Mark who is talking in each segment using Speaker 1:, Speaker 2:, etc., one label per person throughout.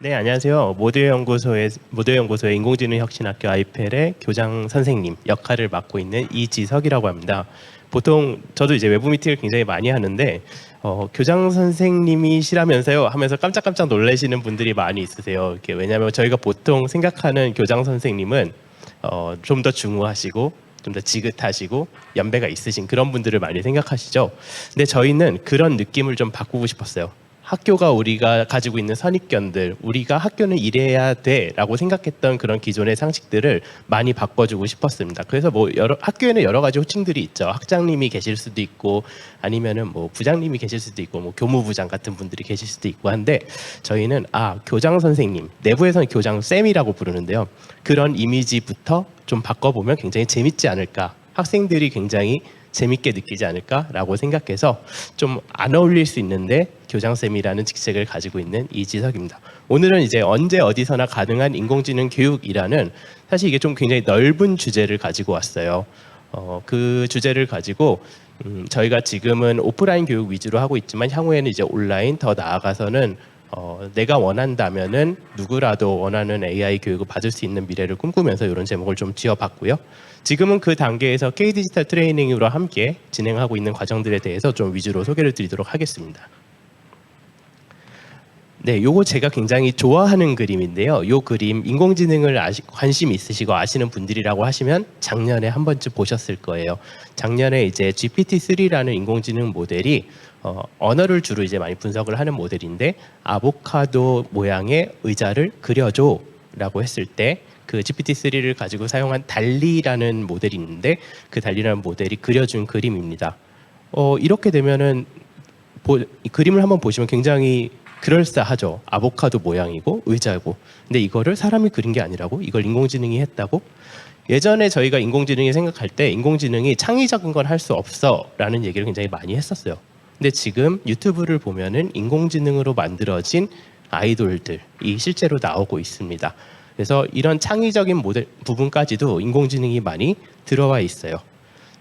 Speaker 1: 네, 안녕하세요. 모두연구소의 인공지능혁신학교 아이펠의 교장 선생님 역할을 맡고 있는 이지석이라고 합니다. 보통 저도 이제 외부 미팅을 굉장히 많이 하는데 교장 선생님이시라면서요 하면서 깜짝깜짝 놀라시는 분들이 많이 있으세요. 이렇게 왜냐하면 저희가 보통 생각하는 교장 선생님은 좀 더 중후하시고 좀 더 지긋하시고 연배가 있으신 그런 분들을 많이 생각하시죠. 근데 저희는 그런 느낌을 좀 바꾸고 싶었어요. 학교가 우리가 가지고 있는 선입견들, 우리가 학교는 이래야 돼라고 생각했던 그런 기존의 상식들을 많이 바꿔주고 싶었습니다. 그래서 뭐 학교에는 여러 가지 호칭들이 있죠. 학장님이 계실 수도 있고, 아니면은 뭐 부장님이 계실 수도 있고, 뭐 교무부장 같은 분들이 계실 수도 있고 한데, 저희는 교장 선생님, 내부에서는 교장 쌤이라고 부르는데요. 그런 이미지부터 좀 바꿔보면 굉장히 재밌지 않을까. 학생들이 굉장히 재밌게 느끼지 않을까라고 생각해서 좀 안 어울릴 수 있는데 교장쌤이라는 직책을 가지고 있는 이지석입니다. 오늘은 이제 언제 어디서나 가능한 인공지능 교육이라는 사실 이게 좀 굉장히 넓은 주제를 가지고 왔어요. 그 주제를 가지고 저희가 지금은 오프라인 교육 위주로 하고 있지만 향후에는 이제 온라인 더 나아가서는 내가 원한다면은 누구라도 원하는 AI 교육을 받을 수 있는 미래를 꿈꾸면서 이런 제목을 좀 지어봤고요. 지금은 그 단계에서 K-디지털 트레이닝으로 함께 진행하고 있는 과정들에 대해서 좀 위주로 소개를 드리도록 하겠습니다. 네, 요거 제가 굉장히 좋아하는 그림인데요. 요 그림 인공지능을 관심 있으시고 아시는 분들이라고 하시면 작년에 한 번쯤 보셨을 거예요. 작년에 이제 GPT-3라는 인공지능 모델이 언어를 주로 이제 많이 분석을 하는 모델인데 아보카도 모양의 의자를 그려줘라고 했을 때 그 GPT-3를 가지고 사용한 달리라는 모델이 있는데 그 달리라는 모델이 그려준 그림입니다. 이렇게 되면은 이 그림을 한번 보시면 굉장히 그럴싸하죠. 아보카도 모양이고 의자고. 근데 이거를 사람이 그린 게 아니라고? 이걸 인공지능이 했다고? 예전에 저희가 인공지능이 생각할 때 인공지능이 창의적인 건 할 수 없어 라는 얘기를 굉장히 많이 했었어요. 근데 지금 유튜브를 보면은 인공지능으로 만들어진 아이돌들이 실제로 나오고 있습니다. 그래서 이런 창의적인 모델 부분까지도 인공지능이 많이 들어와 있어요.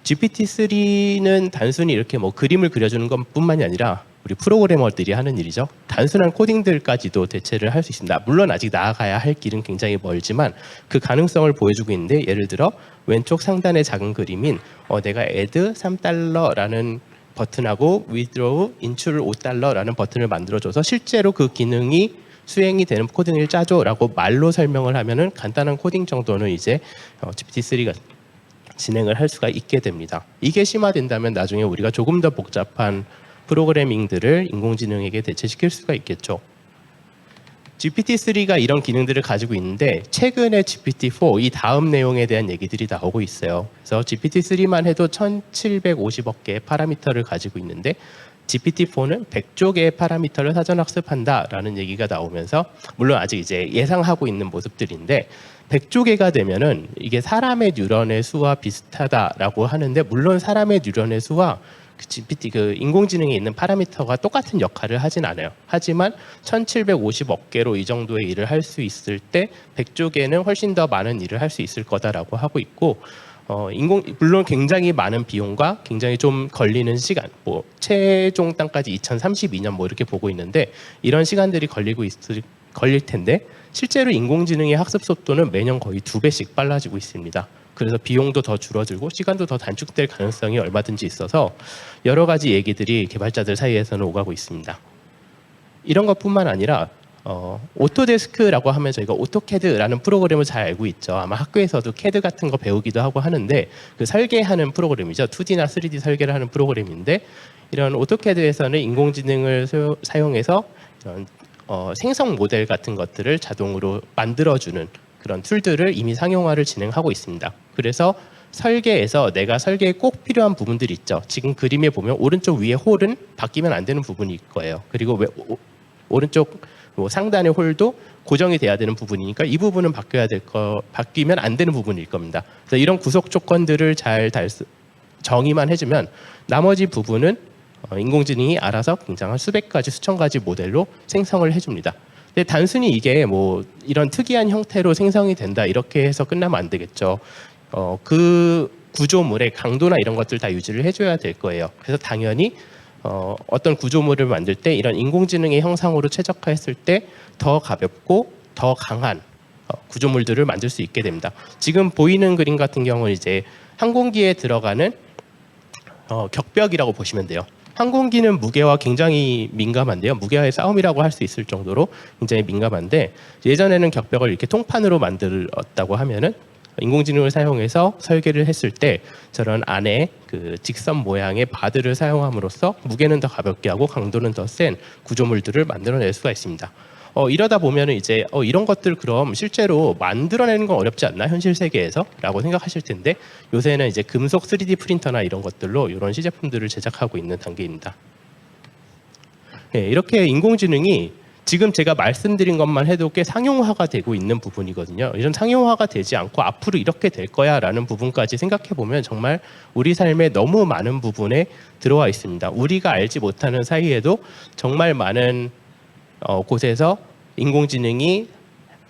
Speaker 1: GPT-3는 단순히 이렇게 뭐 그림을 그려주는 것뿐만이 아니라 우리 프로그래머들이 하는 일이죠. 단순한 코딩들까지도 대체를 할 수 있습니다. 물론 아직 나아가야 할 길은 굉장히 멀지만 그 가능성을 보여주고 있는데 예를 들어 왼쪽 상단의 작은 그림인 내가 add $3라는 버튼하고 withdraw 인출 $5라는 버튼을 만들어줘서 실제로 그 기능이 수행이 되는 코딩을 짜줘라고 말로 설명을 하면은 간단한 코딩 정도는 이제 GPT-3가 진행을 할 수가 있게 됩니다. 이게 심화된다면 나중에 우리가 조금 더 복잡한 프로그래밍들을 인공지능에게 대체시킬 수가 있겠죠. GPT-3가 이런 기능들을 가지고 있는데 최근에 GPT-4 이 다음 내용에 대한 얘기들이 나오고 있어요. 그래서 GPT-3만 해도 1750억 개의 파라미터를 가지고 있는데 GPT-4는 100조 개의 파라미터를 사전 학습한다라는 얘기가 나오면서 물론 아직 이제 예상하고 있는 모습들인데 100조 개가 되면은 이게 사람의 뉴런의 수와 비슷하다라고 하는데 물론 사람의 뉴런의 수와 그 인공지능에 있는 파라미터가 똑같은 역할을 하진 않아요. 하지만 1750억 개로 이 정도의 일을 할 수 있을 때 100조 개는 훨씬 더 많은 일을 할 수 있을 거다라고 하고 있고 물론 굉장히 많은 비용과 굉장히 좀 걸리는 시간, 뭐 최종 땅까지 2032년 뭐 이렇게 보고 있는데 이런 시간들이 걸릴 텐데 실제로 인공지능의 학습 속도는 매년 거의 2배씩 빨라지고 있습니다. 그래서 비용도 더 줄어들고 시간도 더 단축될 가능성이 얼마든지 있어서 여러 가지 얘기들이 개발자들 사이에서는 오가고 있습니다. 이런 것뿐만 아니라 오토데스크라고 하면 저희가 오토캐드라는 프로그램을 잘 알고 있죠. 아마 학교에서도 캐드 같은 거 배우기도 하고 하는데 그 설계하는 프로그램이죠. 2D나 3D 설계를 하는 프로그램인데 이런 오토캐드에서는 인공지능을 사용해서 이런 생성 모델 같은 것들을 자동으로 만들어주는 그런 툴들을 이미 상용화를 진행하고 있습니다. 그래서 설계에서 내가 설계에 꼭 필요한 부분들이 있죠. 지금 그림에 보면 오른쪽 위에 홀은 바뀌면 안 되는 부분이 있을 거예요. 그리고 오른쪽 상단의 홀도 고정이 돼야 되는 부분이니까 이 부분은 바뀌면 안 되는 부분일 겁니다. 그래서 이런 구속 조건들을 잘 정의만 해주면 나머지 부분은 인공지능이 알아서 굉장한 수백 가지, 수천 가지 모델로 생성을 해줍니다. 근데 단순히 이게 뭐 이런 특이한 형태로 생성이 된다 이렇게 해서 끝나면 안 되겠죠. 그 구조물의 강도나 이런 것들 다 유지를 해줘야 될 거예요. 그래서 당연히 어떤 구조물을 만들 때 이런 인공지능의 형상으로 최적화했을 때 더 가볍고 더 강한 구조물들을 만들 수 있게 됩니다. 지금 보이는 그림 같은 경우는 이제 항공기에 들어가는 격벽이라고 보시면 돼요. 항공기는 무게와 굉장히 민감한데요. 무게와의 싸움이라고 할 수 있을 정도로 굉장히 민감한데 예전에는 격벽을 이렇게 통판으로 만들었다고 하면은 인공지능을 사용해서 설계를 했을 때 저런 안에 그 직선 모양의 바들을 사용함으로써 무게는 더 가볍게 하고 강도는 더 센 구조물들을 만들어낼 수가 있습니다. 이러다 보면은 이제 이런 것들 그럼 실제로 만들어내는 건 어렵지 않나 현실 세계에서라고 생각하실 텐데 요새는 이제 금속 3D 프린터나 이런 것들로 이런 시제품들을 제작하고 있는 단계입니다. 네, 이렇게 인공지능이 지금 제가 말씀드린 것만 해도 꽤 상용화가 되고 있는 부분이거든요. 이런 상용화가 되지 않고 앞으로 이렇게 될 거야라는 부분까지 생각해 보면 정말 우리 삶에 너무 많은 부분에 들어와 있습니다. 우리가 알지 못하는 사이에도 정말 많은 곳에서 인공지능이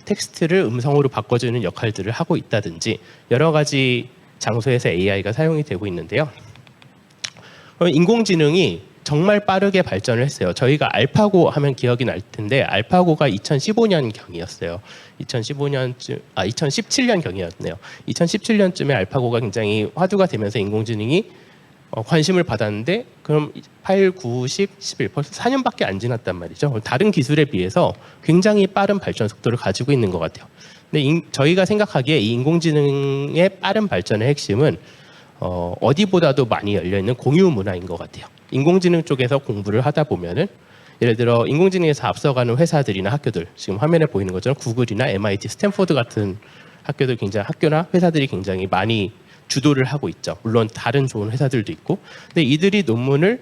Speaker 1: 텍스트를 음성으로 바꿔주는 역할들을 하고 있다든지 여러 가지 장소에서 AI가 사용이 되고 있는데요. 인공지능이 정말 빠르게 발전을 했어요. 저희가 알파고 하면 기억이 날 텐데 알파고가 2015년 경이었어요. 2017년 경이었네요. 2017년쯤에 알파고가 굉장히 화두가 되면서 인공지능이 관심을 받았는데 그럼 8, 9, 10, 11 벌써 4년밖에 안 지났단 말이죠. 다른 기술에 비해서 굉장히 빠른 발전 속도를 가지고 있는 것 같아요. 근데 저희가 생각하기에 이 인공지능의 빠른 발전의 핵심은 어디보다도 많이 열려있는 공유 문화인 것 같아요. 인공지능 쪽에서 공부를 하다 보면은 예를 들어 인공지능에서 앞서가는 회사들이나 학교들 지금 화면에 보이는 것처럼 구글이나 MIT, 스탠포드 같은 학교나 회사들이 굉장히 많이 주도를 하고 있죠. 물론 다른 좋은 회사들도 있고, 근데 이들이 논문을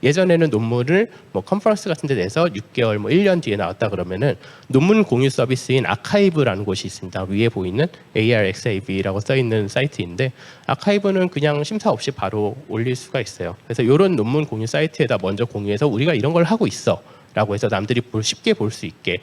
Speaker 1: 예전에는 논문을 뭐 컨퍼런스 같은 데 내서 6개월, 뭐 1년 뒤에 나왔다 그러면은 논문 공유 서비스인 아카이브라는 곳이 있습니다. 위에 보이는 ARXAV라고 써 있는 사이트인데 아카이브는 그냥 심사 없이 바로 올릴 수가 있어요. 그래서 이런 논문 공유 사이트에다 먼저 공유해서 우리가 이런 걸 하고 있어라고 해서 남들이 쉽게 볼 수 있게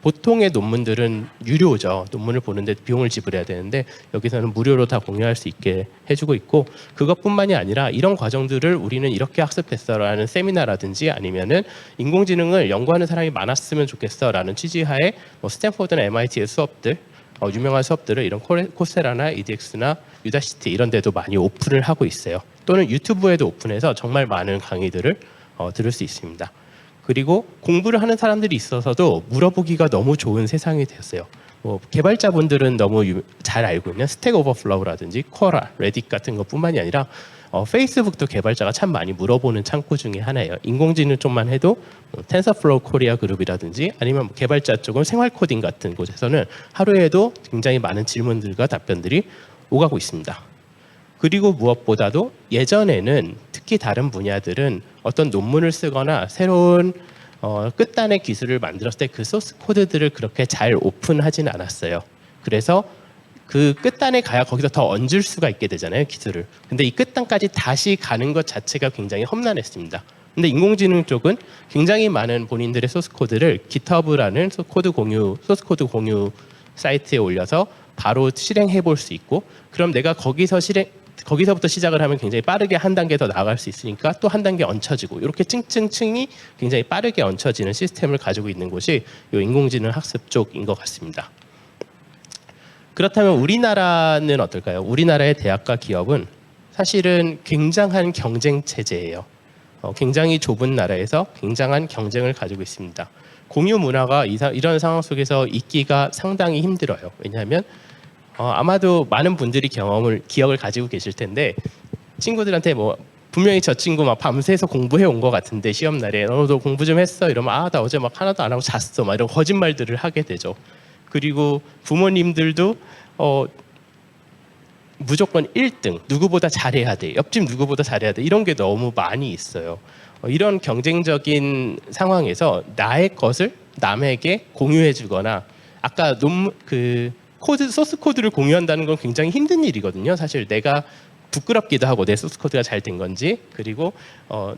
Speaker 1: 보통의 논문들은 유료죠. 논문을 보는데 비용을 지불해야 되는데 여기서는 무료로 다 공유할 수 있게 해주고 있고 그것뿐만이 아니라 이런 과정들을 우리는 이렇게 학습했어라는 세미나라든지 아니면은 인공지능을 연구하는 사람이 많았으면 좋겠어라는 취지하에 뭐 스탠포드나 MIT의 수업들 유명한 수업들을 이런 코세라나 EDX나 유다시티 이런 데도 많이 오픈을 하고 있어요. 또는 유튜브에도 오픈해서 정말 많은 강의들을 들을 수 있습니다. 그리고 공부를 하는 사람들이 있어서도 물어보기가 너무 좋은 세상이 되었어요. 개발자분들은 너무 잘 알고 있는 스택 오버플로우라든지 쿼라, 레딧 같은 것뿐만이 아니라 페이스북도 개발자가 참 많이 물어보는 창구 중에 하나예요. 인공지능 쪽만 해도 텐서플로우 코리아 그룹이라든지 아니면 개발자 쪽은 생활 코딩 같은 곳에서는 하루에도 굉장히 많은 질문들과 답변들이 오가고 있습니다. 그리고 무엇보다도 예전에는 특히 다른 분야들은 어떤 논문을 쓰거나 새로운 끝단의 기술을 만들었을 때 그 소스 코드들을 그렇게 잘 오픈하진 않았어요. 그래서 그 끝단에 가야 거기서 더 얹을 수가 있게 되잖아요, 기술을. 근데 이 끝단까지 다시 가는 것 자체가 굉장히 험난했습니다. 근데 인공지능 쪽은 굉장히 많은 본인들의 소스 코드를 GitHub라는 소스 코드 공유 사이트에 올려서 바로 실행해 볼 수 있고, 그럼 내가 거기서부터 시작을 하면 굉장히 빠르게 한 단계 더 나아갈 수 있으니까 또 한 단계 얹혀지고 이렇게 층층층이 굉장히 빠르게 얹혀지는 시스템을 가지고 있는 곳이 이 인공지능 학습 쪽인 것 같습니다. 그렇다면 우리나라는 어떨까요? 우리나라의 대학과 기업은 사실은 굉장한 경쟁 체제예요. 굉장히 좁은 나라에서 굉장한 경쟁을 가지고 있습니다. 공유 문화가 이런 상황 속에서 있기가 상당히 힘들어요. 왜냐하면 아마도 많은 분들이 기억을 가지고 계실 텐데 친구들한테 뭐 분명히 저 친구 막 밤새서 공부해 온 것 같은데 시험 날에 너도 공부 좀 했어 이러면 나 어제 막 하나도 안 하고 잤어 막 이런 거짓말들을 하게 되죠. 그리고 부모님들도 무조건 1등 누구보다 잘해야 돼, 옆집 누구보다 잘해야 돼 이런 게 너무 많이 있어요. 이런 경쟁적인 상황에서 나의 것을 남에게 공유해 주거나 아까 소스 코드를 공유한다는 건 굉장히 힘든 일이거든요. 사실 내가 부끄럽기도 하고 내 소스 코드가 잘 된 건지, 그리고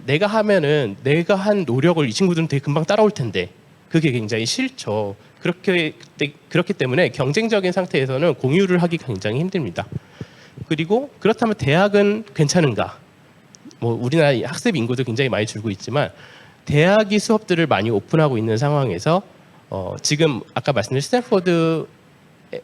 Speaker 1: 내가 하면은 내가 한 노력을 이 친구들은 되게 금방 따라올 텐데 그게 굉장히 싫죠. 그렇기 때문에 경쟁적인 상태에서는 공유를 하기 굉장히 힘듭니다. 그리고 그렇다면 대학은 괜찮은가? 뭐 우리나라 학습 인구도 굉장히 많이 줄고 있지만 대학이 수업들을 많이 오픈하고 있는 상황에서 지금 아까 말씀드린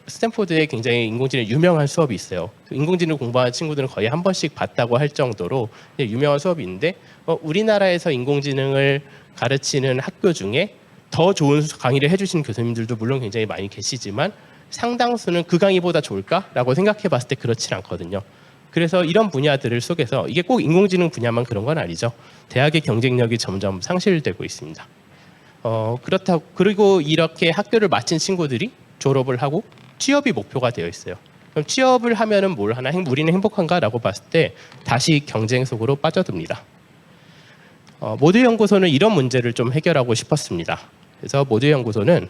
Speaker 1: 스탠포드에 굉장히 인공지능 유명한 수업이 있어요. 인공지능 공부하는 친구들은 거의 한 번씩 봤다고 할 정도로 유명한 수업이 있는데 우리나라에서 인공지능을 가르치는 학교 중에 더 좋은 강의를 해주시는 교수님들도 물론 굉장히 많이 계시지만 상당수는 그 강의보다 좋을까라고 생각해 봤을 때 그렇진 않거든요. 그래서 이런 분야들을 속에서 이게 꼭 인공지능 분야만 그런 건 아니죠. 대학의 경쟁력이 점점 상실되고 있습니다. 그렇다고 그리고 이렇게 학교를 마친 친구들이 졸업을 하고 취업이 목표가 되어 있어요. 그럼 취업을 하면은 뭘 하나 우리는 행복한가라고 봤을 때 다시 경쟁 속으로 빠져듭니다. 모두 연구소는 이런 문제를 좀 해결하고 싶었습니다. 그래서 모두 연구소는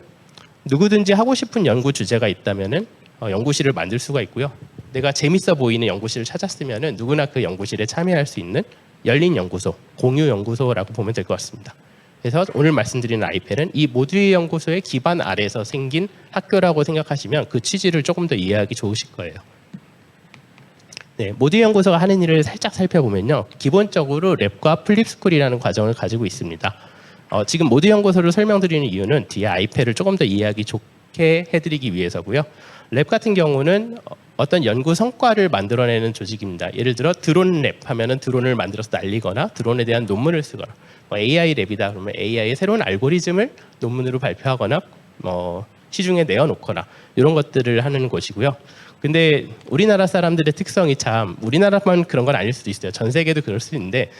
Speaker 1: 누구든지 하고 싶은 연구 주제가 있다면은 연구실을 만들 수가 있고요. 내가 재밌어 보이는 연구실을 찾았으면은 누구나 그 연구실에 참여할 수 있는 열린 연구소, 공유 연구소라고 보면 될 것 같습니다. 그래서 오늘 말씀드리는 아이펠은 이 모두의 연구소의 기반 아래에서 생긴 학교라고 생각하시면 그 취지를 조금 더 이해하기 좋으실 거예요. 네, 모두의 연구소가 하는 일을 살짝 살펴보면요. 기본적으로 랩과 플립스쿨이라는 과정을 가지고 있습니다. 지금 모두 연구소를 설명드리는 이유는 뒤에 아이펠을 조금 더 이해하기 좋게 해드리기 위해서고요. 랩 같은 경우는 어떤 연구 성과를 만들어내는 조직입니다. 예를 들어 드론 랩 하면은 드론을 만들어서 날리거나 드론에 대한 논문을 쓰거나 AI 랩이다 그러면 AI의 새로운 알고리즘을 논문으로 발표하거나 시중에 내어놓거나 이런 것들을 하는 곳이고요. 근데 우리나라 사람들의 특성이 참 우리나라만 그런 건 아닐 수도 있어요. 전 세계도 그럴 수 있는데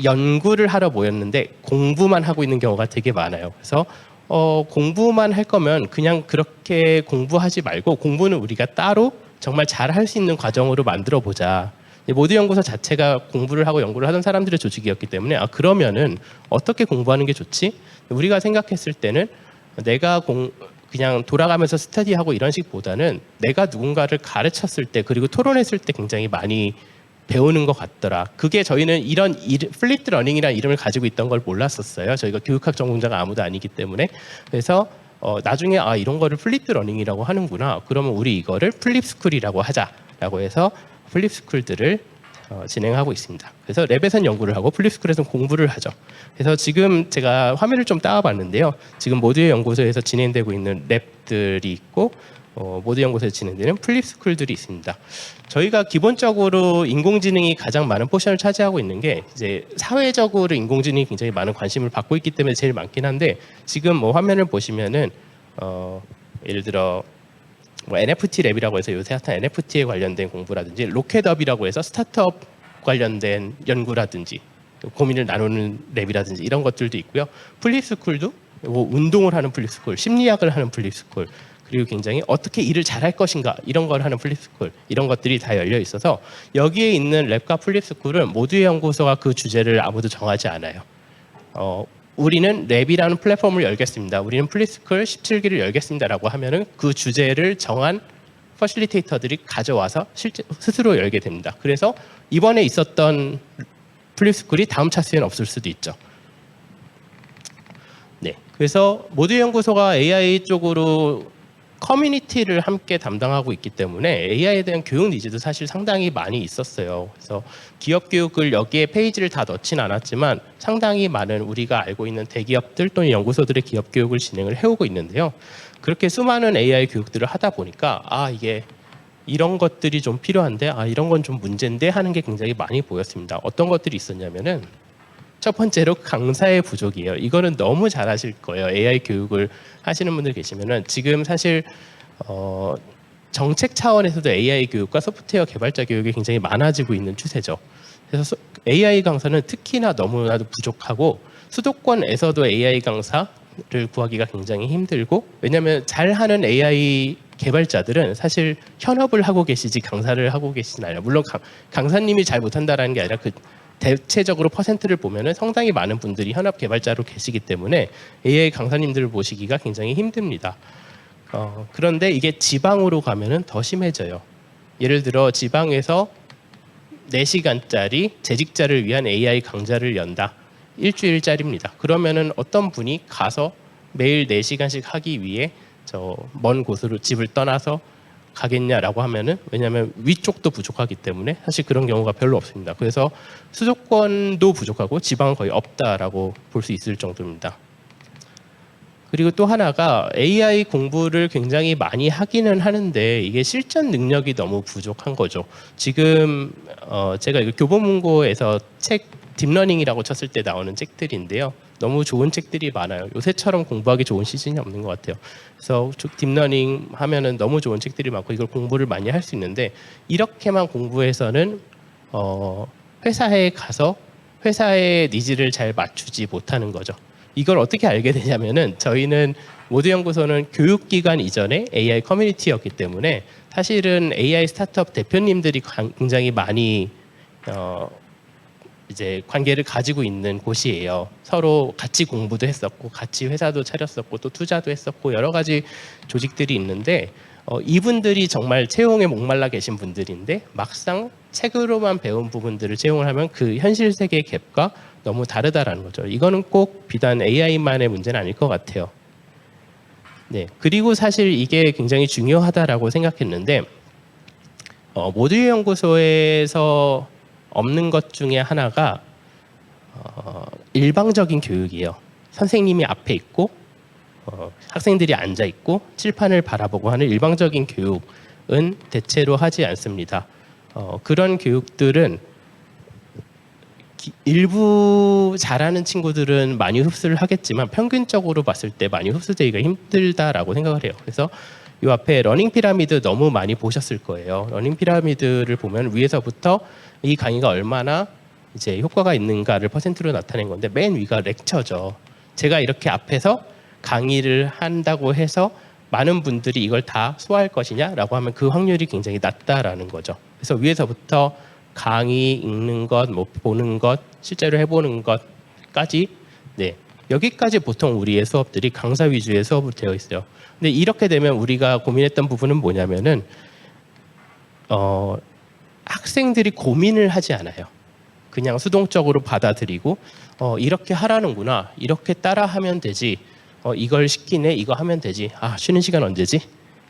Speaker 1: 연구를 하러 모였는데 공부만 하고 있는 경우가 되게 많아요. 그래서 공부만 할 거면 그냥 그렇게 공부하지 말고 공부는 우리가 따로 정말 잘 할 수 있는 과정으로 만들어 보자. 모두 연구소 자체가 공부를 하고 연구를 하던 사람들의 조직이었기 때문에 그러면은 어떻게 공부하는 게 좋지? 우리가 생각했을 때는 내가 그냥 돌아가면서 스터디하고 이런 식보다는 내가 누군가를 가르쳤을 때 그리고 토론했을 때 굉장히 많이 배우는 것 같더라. 그게 저희는 이런 플립드 러닝이라는 이름을 가지고 있던 걸 몰랐었어요. 저희가 교육학 전공자가 아무도 아니기 때문에. 그래서 나중에 이런 거를 플립드 러닝이라고 하는구나. 그러면 우리 이거를 플립스쿨이라고 하자라고 해서 플립스쿨들을 진행하고 있습니다. 그래서 랩에서는 연구를 하고 플립스쿨에서는 공부를 하죠. 그래서 지금 제가 화면을 좀 따와봤는데요. 지금 모두의 연구소에서 진행되고 있는 랩들이 있고 모두 연구소에서 진행되는 플립스쿨들이 있습니다. 저희가 기본적으로 인공지능이 가장 많은 포션을 차지하고 있는 게 이제 사회적으로 인공지능이 굉장히 많은 관심을 받고 있기 때문에 제일 많긴 한데 지금 화면을 보시면은 예를 들어 NFT 랩이라고 해서 요새 핫한 NFT에 관련된 공부라든지 로켓업이라고 해서 스타트업 관련된 연구라든지 고민을 나누는 랩이라든지 이런 것들도 있고요. 플립스쿨도 운동을 하는 플립스쿨, 심리학을 하는 플립스쿨 그리고 굉장히 어떻게 일을 잘할 것인가 이런 걸 하는 플립스쿨 이런 것들이 다 열려 있어서 여기에 있는 랩과 플립스쿨은 모두의 연구소가 그 주제를 아무도 정하지 않아요. 우리는 랩이라는 플랫폼을 열겠습니다. 우리는 플립스쿨 17기를 열겠습니다라고 하면은 그 주제를 정한 퍼실리테이터들이 가져와서 스스로 열게 됩니다. 그래서 이번에 있었던 플립스쿨이 다음 차수에는 없을 수도 있죠. 네, 그래서 모두의 연구소가 AI 쪽으로 커뮤니티를 함께 담당하고 있기 때문에 AI에 대한 교육 니즈도 사실 상당히 많이 있었어요. 그래서 기업 교육을 여기에 페이지를 다 넣진 않았지만 상당히 많은 우리가 알고 있는 대기업들 또는 연구소들의 기업 교육을 진행을 해오고 있는데요. 그렇게 수많은 AI 교육들을 하다 보니까 이게 이런 것들이 좀 필요한데 이런 건 좀 문제인데 하는 게 굉장히 많이 보였습니다. 어떤 것들이 있었냐면은 첫 번째로 강사의 부족이에요. 이거는 너무 잘하실 거예요. AI 교육을 하시는 분들 계시면은 지금 사실 정책 차원에서도 AI 교육과 소프트웨어 개발자 교육이 굉장히 많아지고 있는 추세죠. 그래서 AI 강사는 특히나 너무나도 부족하고 수도권에서도 AI 강사를 구하기가 굉장히 힘들고 왜냐하면 잘하는 AI 개발자들은 사실 현업을 하고 계시지 강사를 하고 계시진 않아요. 물론 강사님이 잘 못한다라는 게 아니라 대체적으로 퍼센트를 보면은 상당히 많은 분들이 현업 개발자로 계시기 때문에 AI 강사님들을 모시기가 굉장히 힘듭니다. 그런데 이게 지방으로 가면은 더 심해져요. 예를 들어 지방에서 4시간짜리 재직자를 위한 AI 강좌를 연다. 일주일짜리입니다. 그러면은 어떤 분이 가서 매일 4시간씩 하기 위해 저 먼 곳으로 집을 떠나서 가겠냐라고 하면은 왜냐하면 위쪽도 부족하기 때문에 사실 그런 경우가 별로 없습니다. 그래서 수도권도 부족하고 지방은 거의 없다라고 볼 수 있을 정도입니다. 그리고 또 하나가 AI 공부를 굉장히 많이 하기는 하는데 이게 실전 능력이 너무 부족한 거죠. 지금 제가 이거 교보문고에서 책 딥러닝이라고 쳤을 때 나오는 책들인데요. 너무 좋은 책들이 많아요. 요새처럼 공부하기 좋은 시즌이 없는 것 같아요. 그래서 딥러닝 하면은 너무 좋은 책들이 많고 이걸 공부를 많이 할 수 있는데 이렇게만 공부해서는 회사에 가서 회사의 니즈를 잘 맞추지 못하는 거죠. 이걸 어떻게 알게 되냐면은 저희는 모드연구소는 교육기관 이전에 AI 커뮤니티였기 때문에 사실은 AI 스타트업 대표님들이 굉장히 많이 이제 관계를 가지고 있는 곳이에요. 서로 같이 공부도 했었고 같이 회사도 차렸었고 또 투자도 했었고 여러 가지 조직들이 있는데 이분들이 정말 채용에 목말라 계신 분들인데 막상 책으로만 배운 부분들을 채용을 하면 그 현실 세계의 갭과 너무 다르다라는 거죠. 이거는 꼭 비단 AI만의 문제는 아닐 것 같아요. 네, 그리고 사실 이게 굉장히 중요하다라고 생각했는데 모듈 연구소에서 없는 것 중에 하나가 일방적인 교육이에요. 선생님이 앞에 있고 학생들이 앉아 있고 칠판을 바라보고 하는 일방적인 교육은 대체로 하지 않습니다. 그런 교육들은 일부 잘하는 친구들은 많이 흡수를 하겠지만 평균적으로 봤을 때 많이 흡수되기가 힘들다라고 생각을 해요. 그래서 이 앞에 러닝 피라미드 너무 많이 보셨을 거예요. 러닝 피라미드를 보면 위에서부터 이 강의가 얼마나 이제 효과가 있는가를 퍼센트로 나타낸 건데 맨 위가 렉처죠. 제가 이렇게 앞에서 강의를 한다고 해서 많은 분들이 이걸 다 소화할 것이냐라고 하면 그 확률이 굉장히 낮다라는 거죠. 그래서 위에서부터 강의 읽는 것, 뭐 보는 것, 실제로 해보는 것까지 네, 여기까지 보통 우리의 수업들이 강사 위주의 수업으로 되어 있어요. 근데 이렇게 되면 우리가 고민했던 부분은 뭐냐면은 학생들이 고민을 하지 않아요. 그냥 수동적으로 받아들이고 이렇게 하라는구나, 이렇게 따라하면 되지, 이걸 시키네, 이거 하면 되지, 아 쉬는 시간 언제지?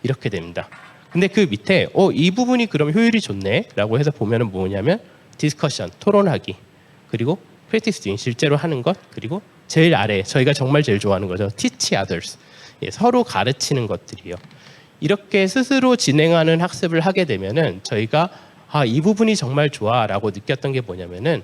Speaker 1: 이렇게 됩니다. 근데 그 밑에 이 부분이 그럼 효율이 좋네 라고 해서 보면은 뭐냐면 디스커션, 토론하기, 그리고 프랙티스 듀잉, 실제로 하는 것, 그리고 제일 아래 저희가 정말 제일 좋아하는 거죠. teach others. 예, 서로 가르치는 것들이에요. 이렇게 스스로 진행하는 학습을 하게 되면은 저희가 이 부분이 정말 좋아라고 느꼈던 게 뭐냐면은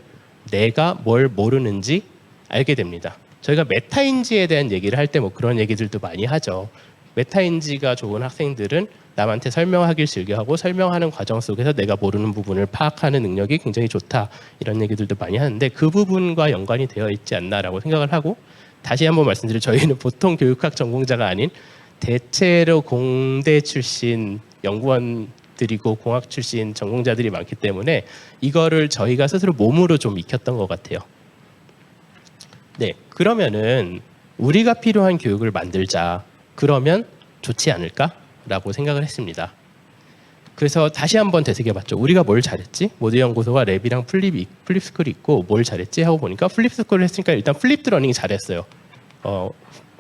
Speaker 1: 내가 뭘 모르는지 알게 됩니다. 저희가 메타인지에 대한 얘기를 할 때 뭐 그런 얘기들도 많이 하죠. 메타인지가 좋은 학생들은 남한테 설명하길 즐겨하고 설명하는 과정 속에서 내가 모르는 부분을 파악하는 능력이 굉장히 좋다, 이런 얘기들도 많이 하는데 그 부분과 연관이 되어 있지 않나라고 생각을 하고, 다시 한번 말씀드리면 저희는 보통 교육학 전공자가 아닌 대체로 공대 출신 연구원들이고 공학 출신 전공자들이 많기 때문에 이거를 저희가 스스로 몸으로 좀 익혔던 것 같아요. 네, 그러면은 우리가 필요한 교육을 만들자. 그러면 좋지 않을까라고 생각을 했습니다. 그래서 다시 한번 되새겨봤죠. 우리가 뭘 잘했지? 모드연구소가 랩이랑 플립스쿨이 있고 뭘 잘했지? 하고 보니까 플립스쿨을 했으니까 일단 플립드 러닝이 잘했어요.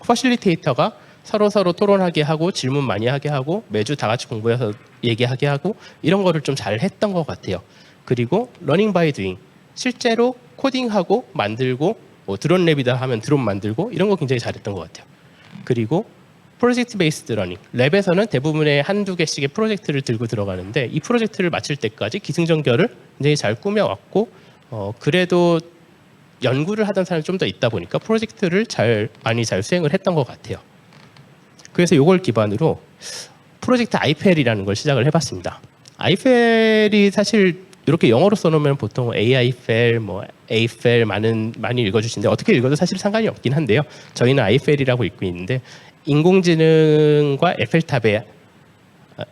Speaker 1: 퍼실리테이터가 서로 토론하게 하고 질문 많이 하게 하고 매주 다 같이 공부해서 얘기하게 하고 이런 거를 좀 잘했던 것 같아요. 그리고 러닝 바이 두잉, 실제로 코딩하고 만들고 드론 랩이다 하면 드론 만들고 이런 거 굉장히 잘했던 것 같아요. 그리고 프로젝트 베이스드 러닝, 랩에서는 대부분의 한두 개씩의 프로젝트를 들고 들어가는데 이 프로젝트를 마칠 때까지 기승전결을 굉장히 잘 꾸며왔고 그래도 연구를 하던 사람이 좀 더 있다 보니까 프로젝트를 많이 잘 수행을 했던 것 같아요. 그래서 이걸 기반으로 프로젝트 아이펠이라는 걸 시작을 해봤습니다. 아이펠이 사실 이렇게 영어로 써놓으면 보통 AI펠, A펠 많이 읽어주시는데 어떻게 읽어도 사실 상관이 없긴 한데요. 저희는 아이펠이라고 읽고 있는데 인공지능과 에펠탑의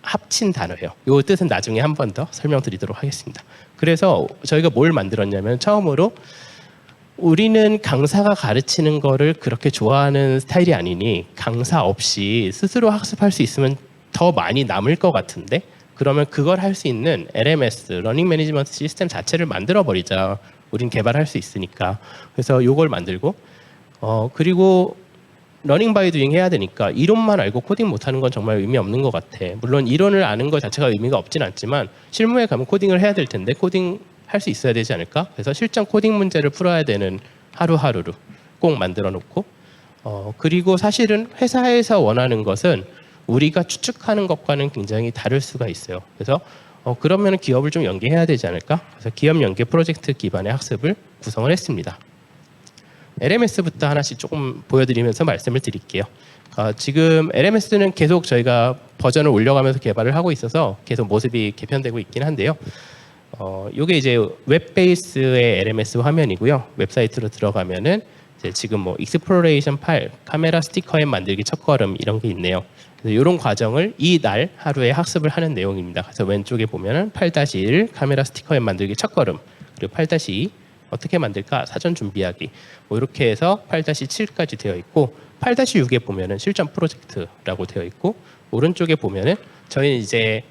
Speaker 1: 합친 단어예요. 이 뜻은 나중에 한 번 더 설명드리도록 하겠습니다. 그래서 저희가 뭘 만들었냐면 처음으로 우리는 강사가 가르치는 거를 그렇게 좋아하는 스타일이 아니니 강사 없이 스스로 학습할 수 있으면 더 많이 남을 것 같은데 그러면 그걸 할 수 있는 LMS, 러닝 매니지먼트 시스템 자체를 만들어 버리자. 우린 개발할 수 있으니까. 그래서 이걸 만들고 그리고 러닝 바이 두잉 해야 되니까 이론만 알고 코딩 못하는 건 정말 의미 없는 것 같아. 물론 이론을 아는 것 자체가 의미가 없진 않지만 실무에 가면 코딩을 해야 될 텐데 코딩 할 수 있어야 되지 않을까? 그래서 실전 코딩 문제를 풀어야 되는 하루하루를 꼭 만들어 놓고 그리고 사실은 회사에서 원하는 것은 우리가 추측하는 것과는 굉장히 다를 수가 있어요. 그래서 그러면 기업을 좀 연계해야 되지 않을까? 그래서 기업 연계 프로젝트 기반의 학습을 구성을 했습니다. LMS부터 하나씩 조금 보여드리면서 말씀을 드릴게요. 지금 LMS는 계속 저희가 버전을 올려가면서 개발을 하고 있어서 계속 모습이 개편되고 있긴 한데요. 이게 이제 웹 베이스의 LMS 화면이고요. 웹사이트로 들어가면은 이제 지금 뭐 익스플로레이션 8, 카메라 스티커 앱 만들기 첫걸음 이런 게 있네요. 그래서 이런 과정을 이 날 하루에 학습을 하는 내용입니다. 그래서 왼쪽에 보면은 8-1 카메라 스티커 앱 만들기 첫걸음, 그리고 8-2 어떻게 만들까 사전 준비하기, 뭐 이렇게 해서 8-7까지 되어 있고 8-6에 보면은 실전 프로젝트라고 되어 있고 오른쪽에 보면은 저희는 이제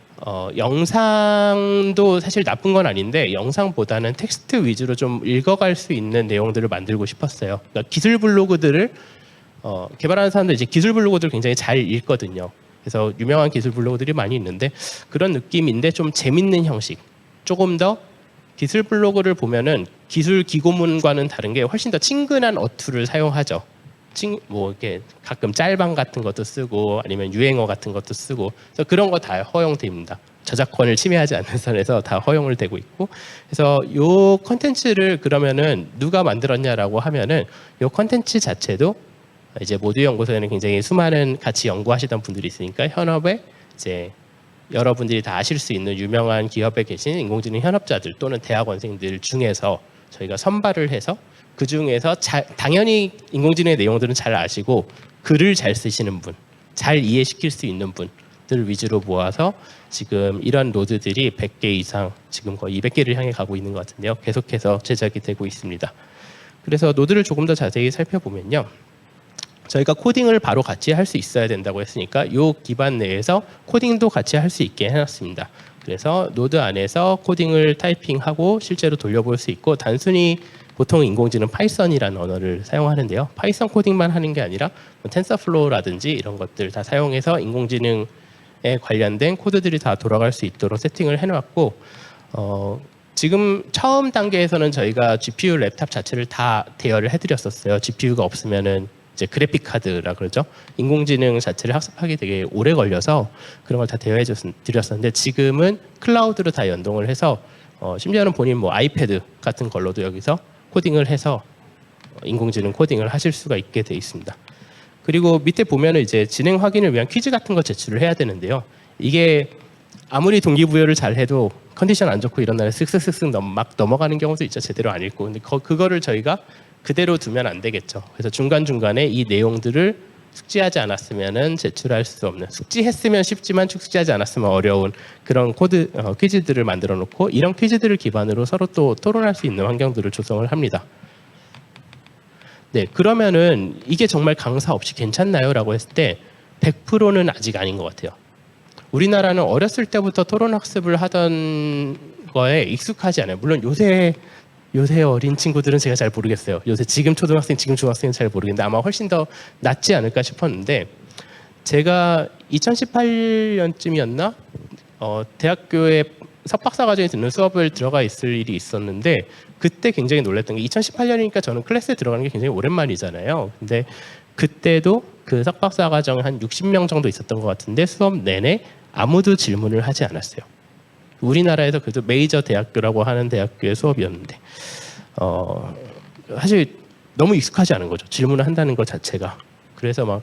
Speaker 1: 영상도 사실 나쁜 건 아닌데 영상보다는 텍스트 위주로 좀 읽어갈 수 있는 내용들을 만들고 싶었어요. 그러니까 기술 블로그들을 개발하는 사람들 이제 기술 블로그들을 굉장히 잘 읽거든요. 그래서 유명한 기술 블로그들이 많이 있는데 그런 느낌인데 좀 재밌는 형식, 조금 더 기술 블로그를 보면은 기술 기고문과는 다른 게 훨씬 더 친근한 어투를 사용하죠. 뭐 이렇게 가끔 짤방 같은 것도 쓰고 아니면 유행어 같은 것도 쓰고 그래서 그런 거 다 허용됩니다. 저작권을 침해하지 않는 선에서 다 허용을 되고 있고 그래서 요 컨텐츠를 그러면은 누가 만들었냐라고 하면은 요 컨텐츠 자체도 이제 모두 연구소에는 굉장히 수많은 같이 연구하시던 분들이 있으니까 현업에 이제 여러분들이 다 아실 수 있는 유명한 기업에 계신 인공지능 현업자들 또는 대학원생들 중에서 저희가 선발을 해서 그 중에서 당연히 인공지능의 내용들은 잘 아시고 글을 잘 쓰시는 분, 잘 이해시킬 수 있는 분들 위주로 모아서 지금 이런 노드들이 100개 이상 지금 거의 200개를 향해 가고 있는 것 같은데요. 계속해서 제작이 되고 있습니다. 그래서 노드를 조금 더 자세히 살펴보면요. 저희가 코딩을 바로 같이 할 수 있어야 된다고 했으니까 이 기반 내에서 코딩도 같이 할 수 있게 해놨습니다. 그래서 노드 안에서 코딩을 타이핑하고 실제로 돌려볼 수 있고 단순히 보통 인공지능 파이썬이라는 언어를 사용하는데요. 파이썬 코딩만 하는 게 아니라 텐서플로우라든지 이런 것들 다 사용해서 인공지능에 관련된 코드들이 다 돌아갈 수 있도록 세팅을 해놨고 지금 처음 단계에서는 저희가 GPU 랩탑 자체를 다 대여를 해드렸었어요. GPU가 없으면은 이제 그래픽 카드라 그러죠. 인공지능 자체를 학습하기 되게 오래 걸려서 그런 걸 다 대여해 드렸었는데 지금은 클라우드로 다 연동을 해서 심지어는 본인 뭐 아이패드 같은 걸로도 여기서 코딩을 해서 인공지능 코딩을 하실 수가 있게 돼 있습니다. 그리고 밑에 보면은 이제 진행 확인을 위한 퀴즈 같은 거 제출을 해야 되는데요. 이게 아무리 동기부여를 잘 해도 컨디션 안 좋고 이런 날에 쓱쓱쓱쓱 막 넘어가는 경우도 있죠. 제대로 안 읽고. 근데 그거를 저희가 그대로 두면 안 되겠죠. 그래서 중간중간에 이 내용들을 숙지하지 않았으면은 제출할 수 없는, 숙지했으면 쉽지만 숙지하지 않았으면 어려운 그런 코드 퀴즈들을 만들어 놓고 이런 퀴즈들을 기반으로 서로 또 토론할 수 있는 환경들을 조성을 합니다. 네, 그러면은 이게 정말 강사 없이 괜찮나요? 라고 했을 때 100%는 아직 아닌 것 같아요. 우리나라는 어렸을 때부터 토론 학습을 하던 거에 익숙하지 않아요. 물론 요새 어린 친구들은 제가 잘 모르겠어요. 요새 지금 초등학생, 지금 중학생은 잘 모르겠는데 아마 훨씬 더 낫지 않을까 싶었는데 제가 2018년쯤이었나? 대학교에 석박사 과정에 듣는 수업을 들어가 있을 일이 있었는데 그때 굉장히 놀랐던 게 2018년이니까 저는 클래스에 들어가는 게 굉장히 오랜만이잖아요. 근데 그때도 그 석박사 과정에 한 60명 정도 있었던 것 같은데 수업 내내 아무도 질문을 하지 않았어요. 우리나라에서 그래도 메이저 대학교라고 하는 대학교의 수업이었는데 사실 너무 익숙하지 않은 거죠. 질문을 한다는 것 자체가. 그래서 막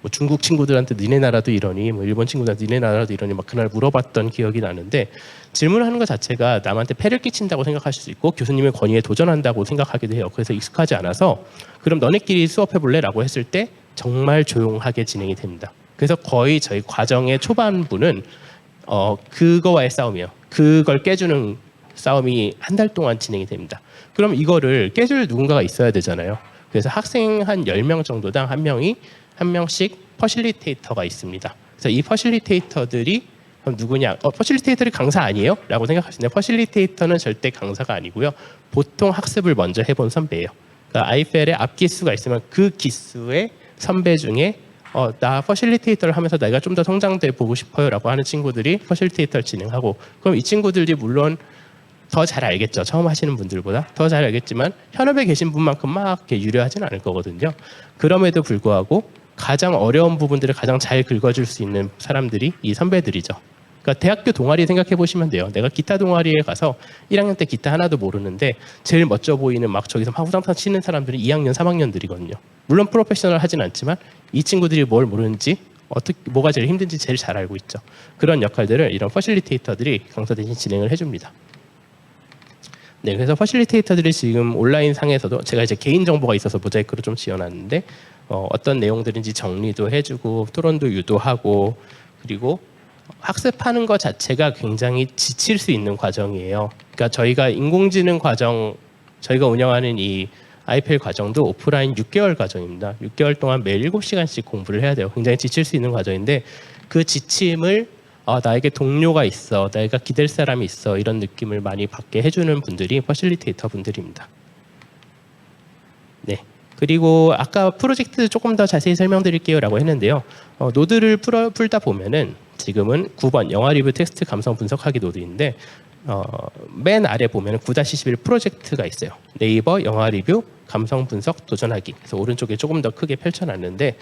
Speaker 1: 뭐 중국 친구들한테 니네 나라도 이러니 뭐 일본 친구들한테 니네 나라도 이러니 막 그날 물어봤던 기억이 나는데 질문하는 것 자체가 남한테 폐를 끼친다고 생각하실 수 있고 교수님의 권위에 도전한다고 생각하기도 해요. 그래서 익숙하지 않아서 그럼 너네끼리 수업해볼래? 라고 했을 때 정말 조용하게 진행이 됩니다. 그래서 거의 저희 과정의 초반부는 그거와의 싸움이에요. 그걸 깨주는 싸움이 한 달 동안 진행이 됩니다. 그럼 이거를 깨줄 누군가가 있어야 되잖아요. 그래서 학생 한 10명 정도당 한 명씩 퍼실리테이터가 있습니다. 그래서 이 퍼실리테이터들이 그럼 누구냐? 퍼실리테이터들이 강사 아니에요? 라고 생각하시는데 퍼실리테이터는 절대 강사가 아니고요. 보통 학습을 먼저 해본 선배예요. 그러니까 아이펠에 앞 기수가 있으면 그 기수의 선배 중에 나 퍼실리테이터를 하면서 내가 좀 더 성장돼 보고 싶어요라고 하는 친구들이 퍼실리테이터를 진행하고, 그럼 이 친구들이 물론 더 잘 알겠죠. 처음 하시는 분들보다 더 잘 알겠지만 현업에 계신 분만큼 막 이렇게 유려하진 않을 거거든요. 그럼에도 불구하고 가장 어려운 부분들을 가장 잘 긁어줄 수 있는 사람들이 이 선배들이죠. 그러니까 대학교 동아리 생각해 보시면 돼요. 내가 기타 동아리에 가서 1학년 때 기타 하나도 모르는데 제일 멋져 보이는 막 저기서 후당탕 치는 사람들이 2학년, 3학년들이거든요. 물론 프로페셔널 하진 않지만 이 친구들이 뭘 모르는지 어떻게 뭐가 제일 힘든지 제일 잘 알고 있죠. 그런 역할들을 이런 퍼실리테이터들이 강사 대신 진행을 해줍니다. 네, 그래서 퍼실리테이터들이 지금 온라인 상에서도 제가 이제 개인 정보가 있어서 모자이크로 좀 지어놨는데 어떤 내용들인지 정리도 해주고 토론도 유도하고, 그리고 학습하는 것 자체가 굉장히 지칠 수 있는 과정이에요. 그러니까 저희가 인공지능 과정, 저희가 운영하는 이 IPL 과정도 오프라인 6개월 과정입니다. 6개월 동안 매일 7시간씩 공부를 해야 돼요. 굉장히 지칠 수 있는 과정인데 그 지침을 나에게 동료가 있어, 내가 기댈 사람이 있어, 이런 느낌을 많이 받게 해주는 분들이 퍼실리테이터 분들입니다. 네. 그리고 아까 프로젝트 조금 더 자세히 설명드릴게요 라고 했는데요. 노드를 풀다 보면은 지금은 9번 영화 리뷰 텍스트 감성 분석하기 노드인데 맨 아래 보면 9-11 프로젝트가 있어요. 네이버 영화 리뷰 감성 분석 도전하기. 그래서 오른쪽에 조금 더 크게 펼쳐놨는데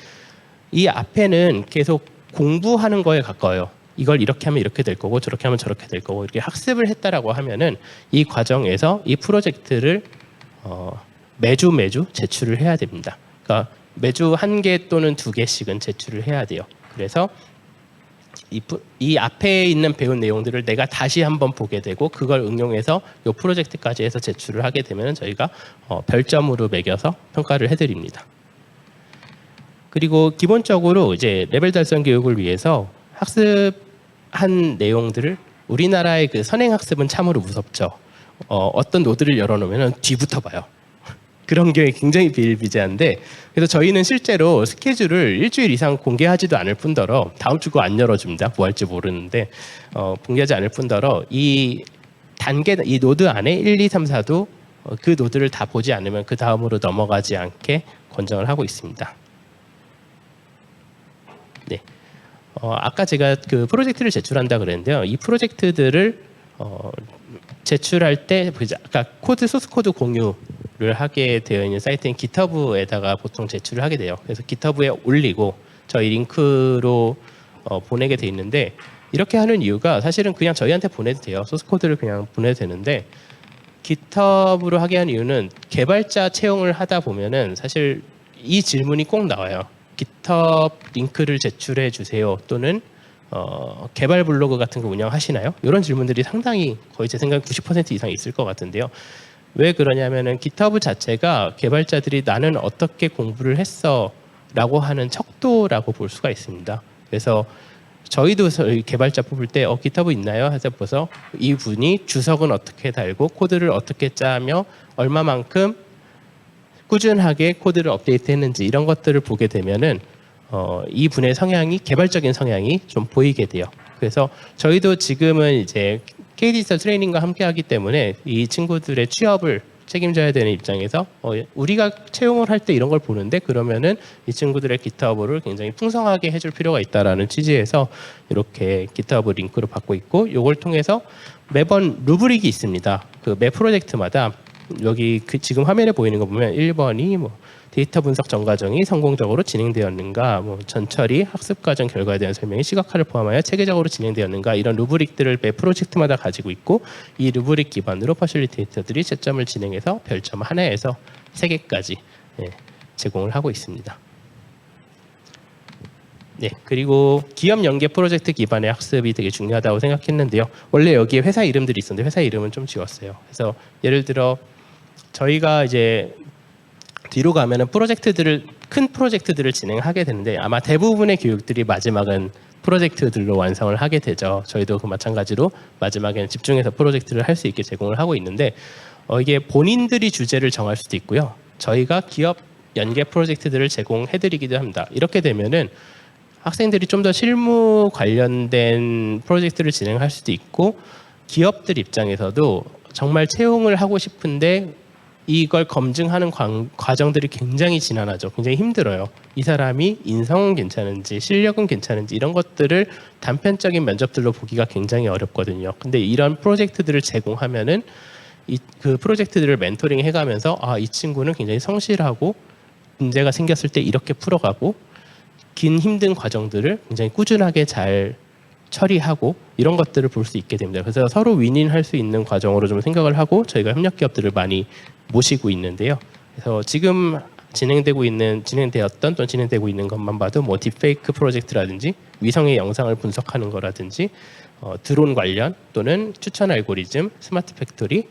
Speaker 1: 이 앞에는 계속 공부하는 거에 가까워요. 이걸 이렇게 하면 이렇게 될 거고 저렇게 하면 저렇게 될 거고, 이렇게 학습을 했다라고 하면은 이 과정에서 이 프로젝트를 매주 제출을 해야 됩니다. 그러니까 매주 1개 또는 2개씩은 제출을 해야 돼요. 그래서 이 앞에 있는 배운 내용들을 내가 다시 한번 보게 되고 그걸 응용해서 이 프로젝트까지 해서 제출을 하게 되면 저희가 별점으로 매겨서 평가를 해드립니다. 그리고 기본적으로 이제 레벨 달성 교육을 위해서 학습한 내용들을, 우리나라의 그 선행 학습은 참으로 무섭죠. 어떤 노드를 열어놓으면 뒤부터 봐요. 그런 게 굉장히 비일비재한데, 그래서 저희는 실제로 스케줄을 일주일 이상 공개하지도 않을 뿐더러, 다음 주 거 안 열어줍니다. 뭐 할지 모르는데 공개하지 않을 뿐더러 이 노드 안에 1, 2, 3, 4도 그 노드를 다 보지 않으면 그 다음으로 넘어가지 않게 권장을 하고 있습니다. 네. 아까 제가 그 프로젝트를 제출한다 그랬는데요. 이 프로젝트들을 제출할 때 아까 소스 코드 공유를 하게 되어 있는 사이트인 GitHub에다가 보통 제출을 하게 돼요. 그래서 GitHub에 올리고 저희 링크로 보내게 돼 있는데, 이렇게 하는 이유가 사실은 그냥 저희한테 보내도 돼요. 소스 코드를 그냥 보내도 되는데 GitHub으로 하게 한 이유는 개발자 채용을 하다 보면은 사실 이 질문이 꼭 나와요. GitHub 링크를 제출해 주세요, 또는 개발 블로그 같은 거 운영하시나요? 이런 질문들이 상당히 거의 제 생각에 90% 이상 있을 것 같은데요. 왜 그러냐면은 GitHub 자체가 개발자들이 나는 어떻게 공부를 했어 라고 하는 척도라고 볼 수가 있습니다. 그래서 저희도 개발자 뽑을 때 GitHub 있나요? 해서 보서 이분이 주석은 어떻게 달고 코드를 어떻게 짜며 얼마만큼 꾸준하게 코드를 업데이트했는지, 이런 것들을 보게 되면은 이 분의 성향이, 개발적인 성향이 좀 보이게 돼요. 그래서 저희도 지금은 이제 K디지털 트레이닝과 함께하기 때문에 이 친구들의 취업을 책임져야 되는 입장에서 우리가 채용을 할 때 이런 걸 보는데, 그러면은 이 친구들의 GitHub를 굉장히 풍성하게 해줄 필요가 있다라는 취지에서 이렇게 GitHub 링크를 받고 있고, 이걸 통해서 매번 루브릭이 있습니다. 그 매 프로젝트마다 여기 지금 화면에 보이는 거 보면 1번이 뭐 데이터 분석 전 과정이 성공적으로 진행되었는가, 뭐 전처리 학습 과정 결과에 대한 설명이 시각화를 포함하여 체계적으로 진행되었는가, 이런 루브릭들을 매 프로젝트마다 가지고 있고, 이 루브릭 기반으로 퍼실리테이터들이 채점을 진행해서 별점 하나에서 3개까지 제공을 하고 있습니다. 네, 그리고 기업 연계 프로젝트 기반의 학습이 되게 중요하다고 생각했는데요. 원래 여기에 회사 이름들이 있었는데 회사 이름은 좀 지웠어요. 그래서 예를 들어 저희가 이제 뒤로 가면은 큰 프로젝트들을 진행하게 되는데, 아마 대부분의 교육들이 마지막은 프로젝트들로 완성을 하게 되죠. 저희도 그 마찬가지로 마지막에는 집중해서 프로젝트를 할 수 있게 제공을 하고 있는데, 이게 본인들이 주제를 정할 수도 있고요. 저희가 기업 연계 프로젝트들을 제공해드리기도 합니다. 이렇게 되면은 학생들이 좀 더 실무 관련된 프로젝트를 진행할 수도 있고, 기업들 입장에서도 정말 채용을 하고 싶은데 이걸 검증하는 과정들이 굉장히 지난하죠. 굉장히 힘들어요. 이 사람이 인성은 괜찮은지 실력은 괜찮은지 이런 것들을 단편적인 면접들로 보기가 굉장히 어렵거든요. 근데 이런 프로젝트들을 제공하면은 그 프로젝트들을 멘토링 해가면서 이 친구는 굉장히 성실하고 문제가 생겼을 때 이렇게 풀어가고 긴 힘든 과정들을 굉장히 꾸준하게 잘 처리하고 이런 것들을 볼 수 있게 됩니다. 그래서 서로 윈윈할 수 있는 과정으로 좀 생각을 하고 저희가 협력 기업들을 많이 모시고 있는데요. 그래서 지금 진행되었던 또는 진행되고 있는 것만 봐도 뭐 딥페이크 프로젝트라든지 위성의 영상을 분석하는 거라든지 드론 관련 또는 추천 알고리즘, 스마트 팩토리,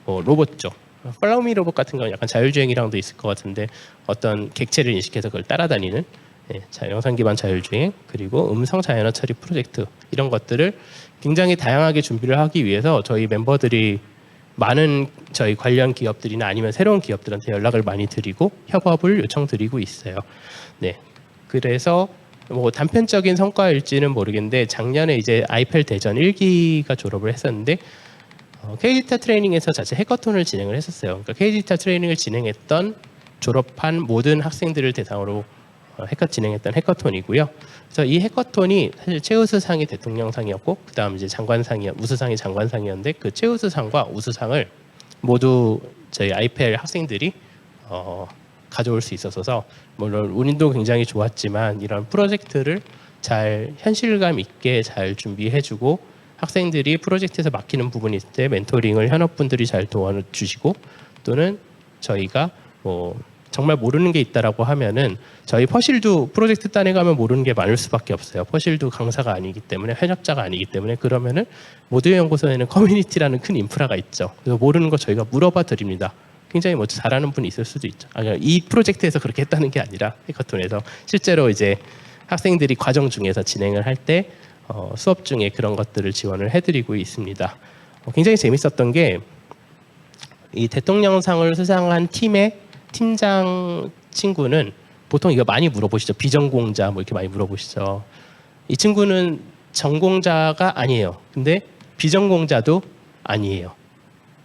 Speaker 1: 로봇 쪽 팔로우미 로봇 같은 경우는 약간 자율주행이랑도 있을 것 같은데 어떤 객체를 인식해서 그걸 따라다니는 영상 기반 자율주행 그리고 음성 자연어 처리 프로젝트 이런 것들을 굉장히 다양하게 준비를 하기 위해서 저희 멤버들이 많은 저희 관련 기업들이나 아니면 새로운 기업들한테 연락을 많이 드리고 협업을 요청드리고 있어요. 네, 그래서 뭐 단편적인 성과일지는 모르겠는데 작년에 이제 아이펠 대전 1기가 졸업을 했었는데 K디지털 트레이닝에서 자체 해커톤을 진행을 했었어요. 그러니까 K디지털 트레이닝을 진행했던 졸업한 모든 학생들을 대상으로 진행했던 해커톤이고요. 그래서 이 해커톤이 사실 최우수상이 대통령상이었고 그다음 이제 우수상이 장관상이었는데 그 최우수상과 우수상을 모두 저희 아이펠 학생들이 가져올 수 있어서 물론 운도 굉장히 좋았지만 이런 프로젝트를 잘 현실감 있게 잘 준비해주고 학생들이 프로젝트에서 막히는 부분이 있을 때 멘토링을 현업분들이 잘 도와주시고 또는 저희가 정말 모르는 게 있다라고 하면은 저희 퍼실도 프로젝트 단에 가면 모르는 게 많을 수밖에 없어요. 퍼실도 강사가 아니기 때문에 현역자가 아니기 때문에 그러면은 모두의 연구소에는 커뮤니티라는 큰 인프라가 있죠. 그래서 모르는 거 저희가 물어봐 드립니다. 굉장히 잘하는 분이 있을 수도 있죠. 이 프로젝트에서 그렇게 했다는 게 아니라 해커톤에서 실제로 이제 학생들이 과정 중에서 진행을 할 때 수업 중에 그런 것들을 지원을 해드리고 있습니다. 굉장히 재밌었던 게 이 대통령상을 수상한 팀의 팀장 친구는 보통 이거 많이 물어보시죠. 비전공자 뭐 이렇게 많이 물어보시죠. 이 친구는 전공자가 아니에요. 근데 비전공자도 아니에요.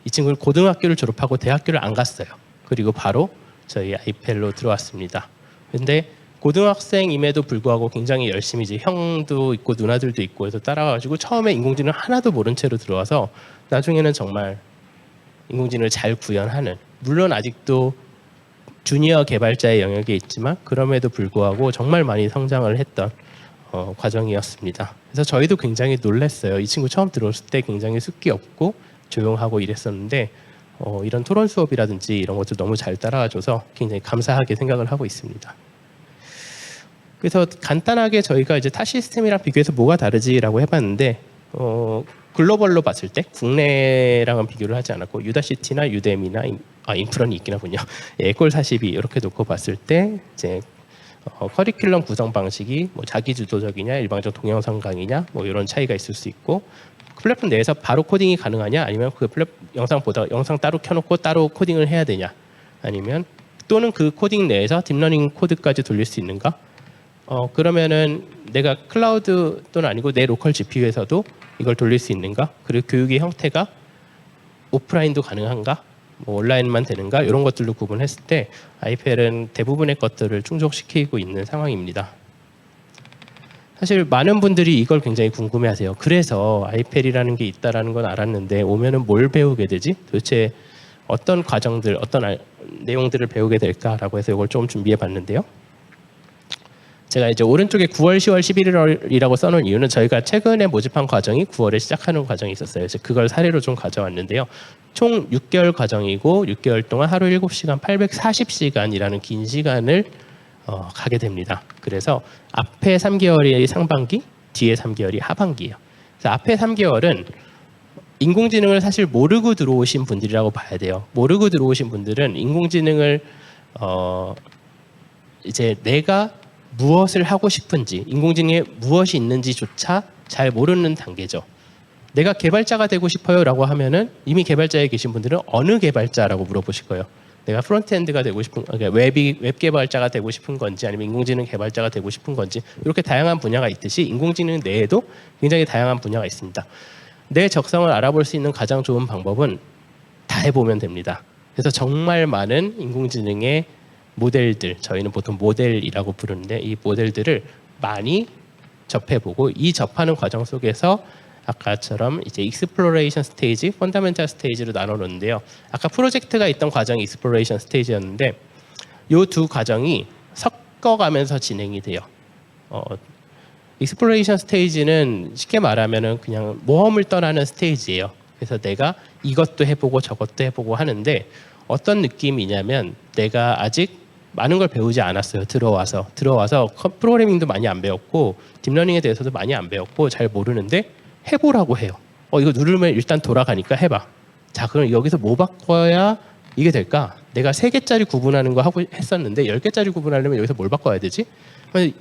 Speaker 1: 이 친구는 고등학교를 졸업하고 대학교를 안 갔어요. 그리고 바로 저희 아이펠로 들어왔습니다. 근데 고등학생임에도 불구하고 굉장히 열심히 이제 형도 있고 누나들도 있고 해서 따라와가지고 처음에 인공지능 하나도 모른 채로 들어와서 나중에는 정말 인공지능을 잘 구현하는 물론 아직도 주니어 개발자의 영역에 있지만 그럼에도 불구하고 정말 많이 성장을 했던 과정이었습니다. 그래서 저희도 굉장히 놀랐어요. 이 친구 처음 들어왔을 때 굉장히 숫기 없고 조용하고 이랬었는데 이런 토론 수업이라든지 이런 것도 너무 잘 따라와줘서 굉장히 감사하게 생각을 하고 있습니다. 그래서 간단하게 저희가 이제 타 시스템이랑 비교해서 뭐가 다르지라고 해봤는데 글로벌로 봤을 때 국내랑은 비교를 하지 않았고 유다시티나 유데미나 인프런이 있긴 하군요. 꼴 42 이렇게 놓고 봤을 때 이제 커리큘럼 구성 방식이 뭐 자기주도적이냐 일방적 동영상 강의냐 뭐 이런 차이가 있을 수 있고 플랫폼 내에서 바로 코딩이 가능하냐 아니면 그 영상 따로 켜놓고 따로 코딩을 해야 되냐 아니면 또는 그 코딩 내에서 딥러닝 코드까지 돌릴 수 있는가? 그러면은 내가 클라우드 또는 아니고 내 로컬 GPU에서도 이걸 돌릴 수 있는가? 그리고 교육의 형태가 오프라인도 가능한가? 뭐 온라인만 되는가? 이런 것들로 구분했을 때 아이펠은 대부분의 것들을 충족시키고 있는 상황입니다. 사실 많은 분들이 이걸 굉장히 궁금해하세요. 그래서 아이펠이라는 게 있다라는 건 알았는데 오면은 뭘 배우게 되지? 도대체 어떤 과정들, 어떤 내용들을 배우게 될까라고 해서 이걸 좀 준비해봤는데요. 제가 이제 오른쪽에 9월, 10월, 11월이라고 써놓은 이유는 저희가 최근에 모집한 과정이 9월에 시작하는 과정이 있었어요. 그래서 그걸 사례로 좀 가져왔는데요. 총 6개월 과정이고 6개월 동안 하루 7시간 840시간이라는 긴 시간을 가게 됩니다. 그래서 앞에 3개월이 상반기, 뒤에 3개월이 하반기예요. 그래서 앞에 3개월은 인공지능을 사실 모르고 들어오신 분들이라고 봐야 돼요. 모르고 들어오신 분들은 인공지능을 이제 내가 무엇을 하고 싶은지 인공지능에 무엇이 있는지조차 잘 모르는 단계죠. 내가 개발자가 되고 싶어요 라고 하면은 이미 개발자에 계신 분들은 어느 개발자라고 물어보실 거예요. 내가 프론트엔드가 되고 싶은 그러니까 웹 개발자가 되고 싶은 건지 아니면 인공지능 개발자가 되고 싶은 건지 이렇게 다양한 분야가 있듯이 인공지능 내에도 굉장히 다양한 분야가 있습니다. 내 적성을 알아볼 수 있는 가장 좋은 방법은 다 해보면 됩니다. 그래서 정말 많은 인공지능의 모델들, 저희는 보통 모델이라고 부르는데 이 모델들을 많이 접해보고 이 접하는 과정 속에서 아까처럼 이제 익스플로레이션 스테이지, 펀더멘탈 스테이지로 나눠놓는데요. 아까 프로젝트가 있던 과정이 익스플로레이션 스테이지였는데 이 두 과정이 섞어가면서 진행이 돼요. 익스플로레이션 스테이지는 쉽게 말하면은 그냥 모험을 떠나는 스테이지예요. 그래서 내가 이것도 해보고 저것도 해보고 하는데 어떤 느낌이냐면 내가 아직 많은 걸 배우지 않았어요. 들어와서 프로그래밍도 많이 안 배웠고 딥러닝에 대해서도 많이 안 배웠고 잘 모르는데 해보라고 해요. 이거 누르면 일단 돌아가니까 해봐. 자, 그럼 여기서 뭐 바꿔야 이게 될까? 내가 3개짜리 구분하는 거 하고 했었는데 10개짜리 구분하려면 여기서 뭘 바꿔야 되지?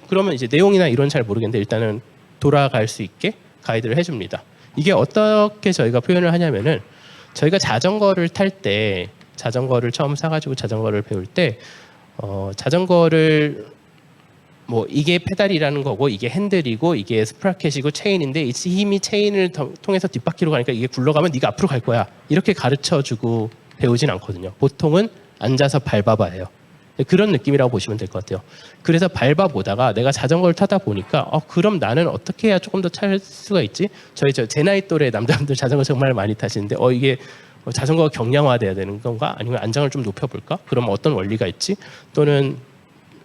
Speaker 1: 그러면 이제 내용이나 이론 잘 모르겠는데 일단은 돌아갈 수 있게 가이드를 해줍니다. 이게 어떻게 저희가 표현을 하냐면은 저희가 자전거를 탈 때 자전거를 처음 사가지고 자전거를 배울 때 자전거를 뭐 이게 페달이라는 거고 이게 핸들이고 이게 스프라켓이고 체인인데 이 힘이 체인을 통해서 뒷바퀴로 가니까 이게 굴러가면 네가 앞으로 갈 거야 이렇게 가르쳐주고 배우진 않거든요. 보통은 앉아서 밟아봐야 해요. 그런 느낌이라고 보시면 될 것 같아요. 그래서 밟아보다가 내가 자전거를 타다 보니까 그럼 나는 어떻게 해야 조금 더 탈 수가 있지? 제 나이 또래 남자분들 자전거 정말 많이 타시는데 이게 자전거가 경량화돼야 되는 건가? 아니면 안정을 좀 높여볼까? 그럼 어떤 원리가 있지? 또는